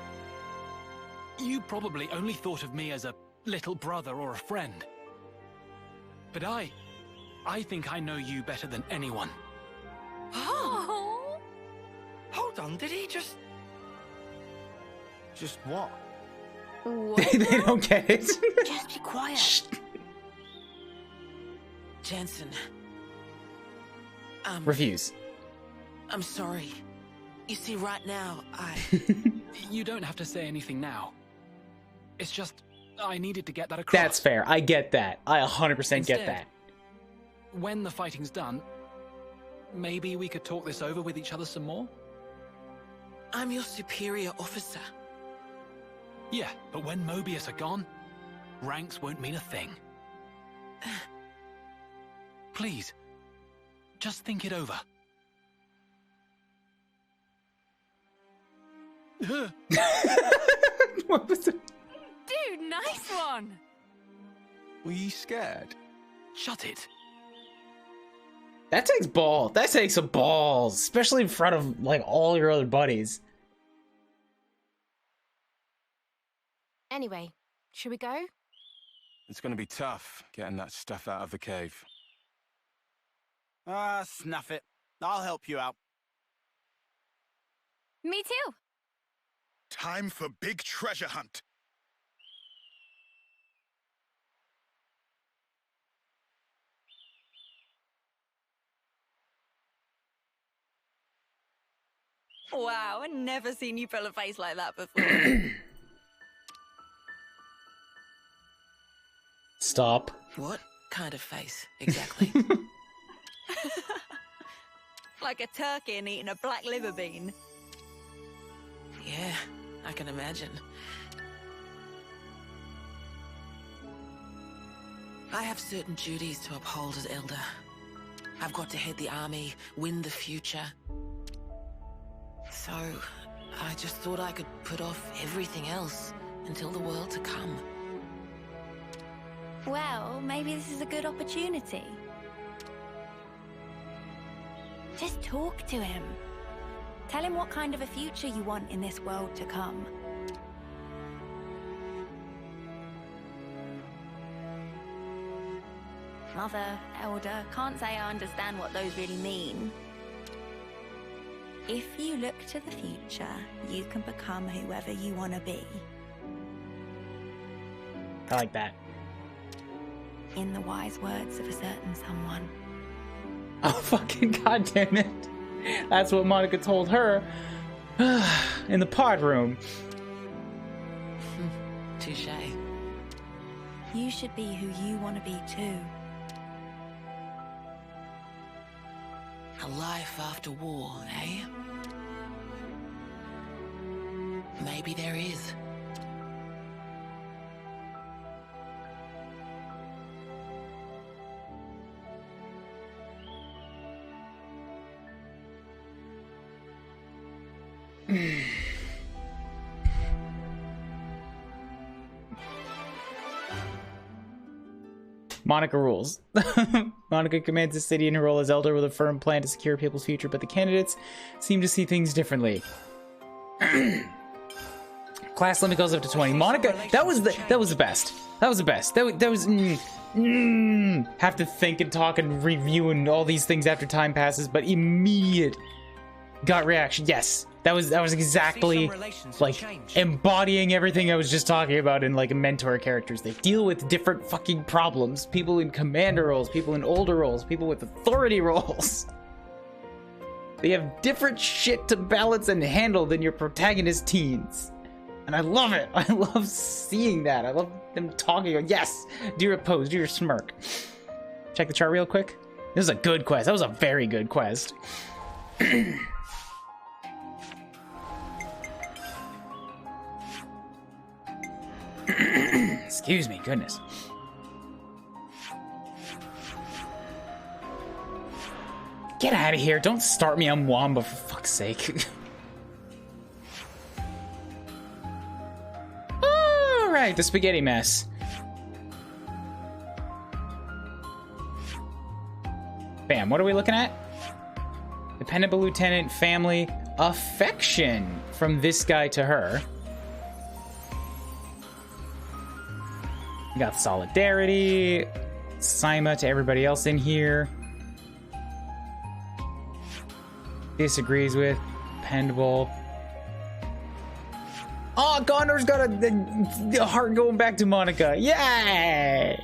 You probably only thought of me as a little brother or a friend. But I think I know you better than anyone. Oh! Hold on, did he just... Just what? They don't get it. Just be quiet. Jensen. Refuse. I'm sorry. You see, right now, You don't have to say anything now. It's just, I needed to get that across. That's fair. I get that. I 100% get that. When the fighting's done, maybe we could talk this over with each other some more? I'm your superior officer. Yeah, but when Mobius are gone, ranks won't mean a thing. Please, just think it over. What was it? Dude, nice one! Were you scared? Shut it. That takes balls. That takes some balls, especially in front of like all your other buddies. Anyway, should we go? It's gonna be tough getting that stuff out of the cave. Snuff it. I'll help you out. Me too. Time for big treasure hunt. Wow, I've never seen you pull a face like that before. Stop. What kind of face, exactly? Like a turkey and eating a black liver bean. Yeah, I can imagine. I have certain duties to uphold as Elder. I've got to head the army, win the future. So, I just thought I could put off everything else until the world to come. Well, maybe this is a good opportunity. Just talk to him. Tell him what kind of a future you want in this world to come. Mother, Elder, can't say I understand what those really mean. If you look to the future, you can become whoever you want to be. I like that. In the wise words of a certain someone. Oh, fucking goddamn it. That's what Monica told her in the pod room. Touché. You should be who you want to be too. A life after war, eh? Maybe there is. Monica rules. Monica commands the city in her role as Elder with a firm plan to secure people's future, but the candidates seem to see things differently. Class limit goes up to 20. Monica, that was the best. That was the best. That was have to think and talk and review and all these things after time passes, but immediate gut reaction. Yes. That was exactly like embodying everything I was just talking about in like mentor characters. They deal with different fucking problems. People in commander roles, people in older roles, people with authority roles. They have different shit to balance and handle than your protagonist teens. And I love it. I love seeing that. I love them talking. Yes, do your pose, do your smirk. Check the chart real quick. This is a good quest. That was a very good quest. Excuse me, goodness. Get out of here. Don't start me on Wamba, for fuck's sake. Alright, the spaghetti mess. Bam, what are we looking at? Dependable lieutenant, family, affection from this guy to her. We got solidarity, Saima to everybody else in here. Disagrees with, dependable. Oh, Connor's got a heart going back to Monica. Yay!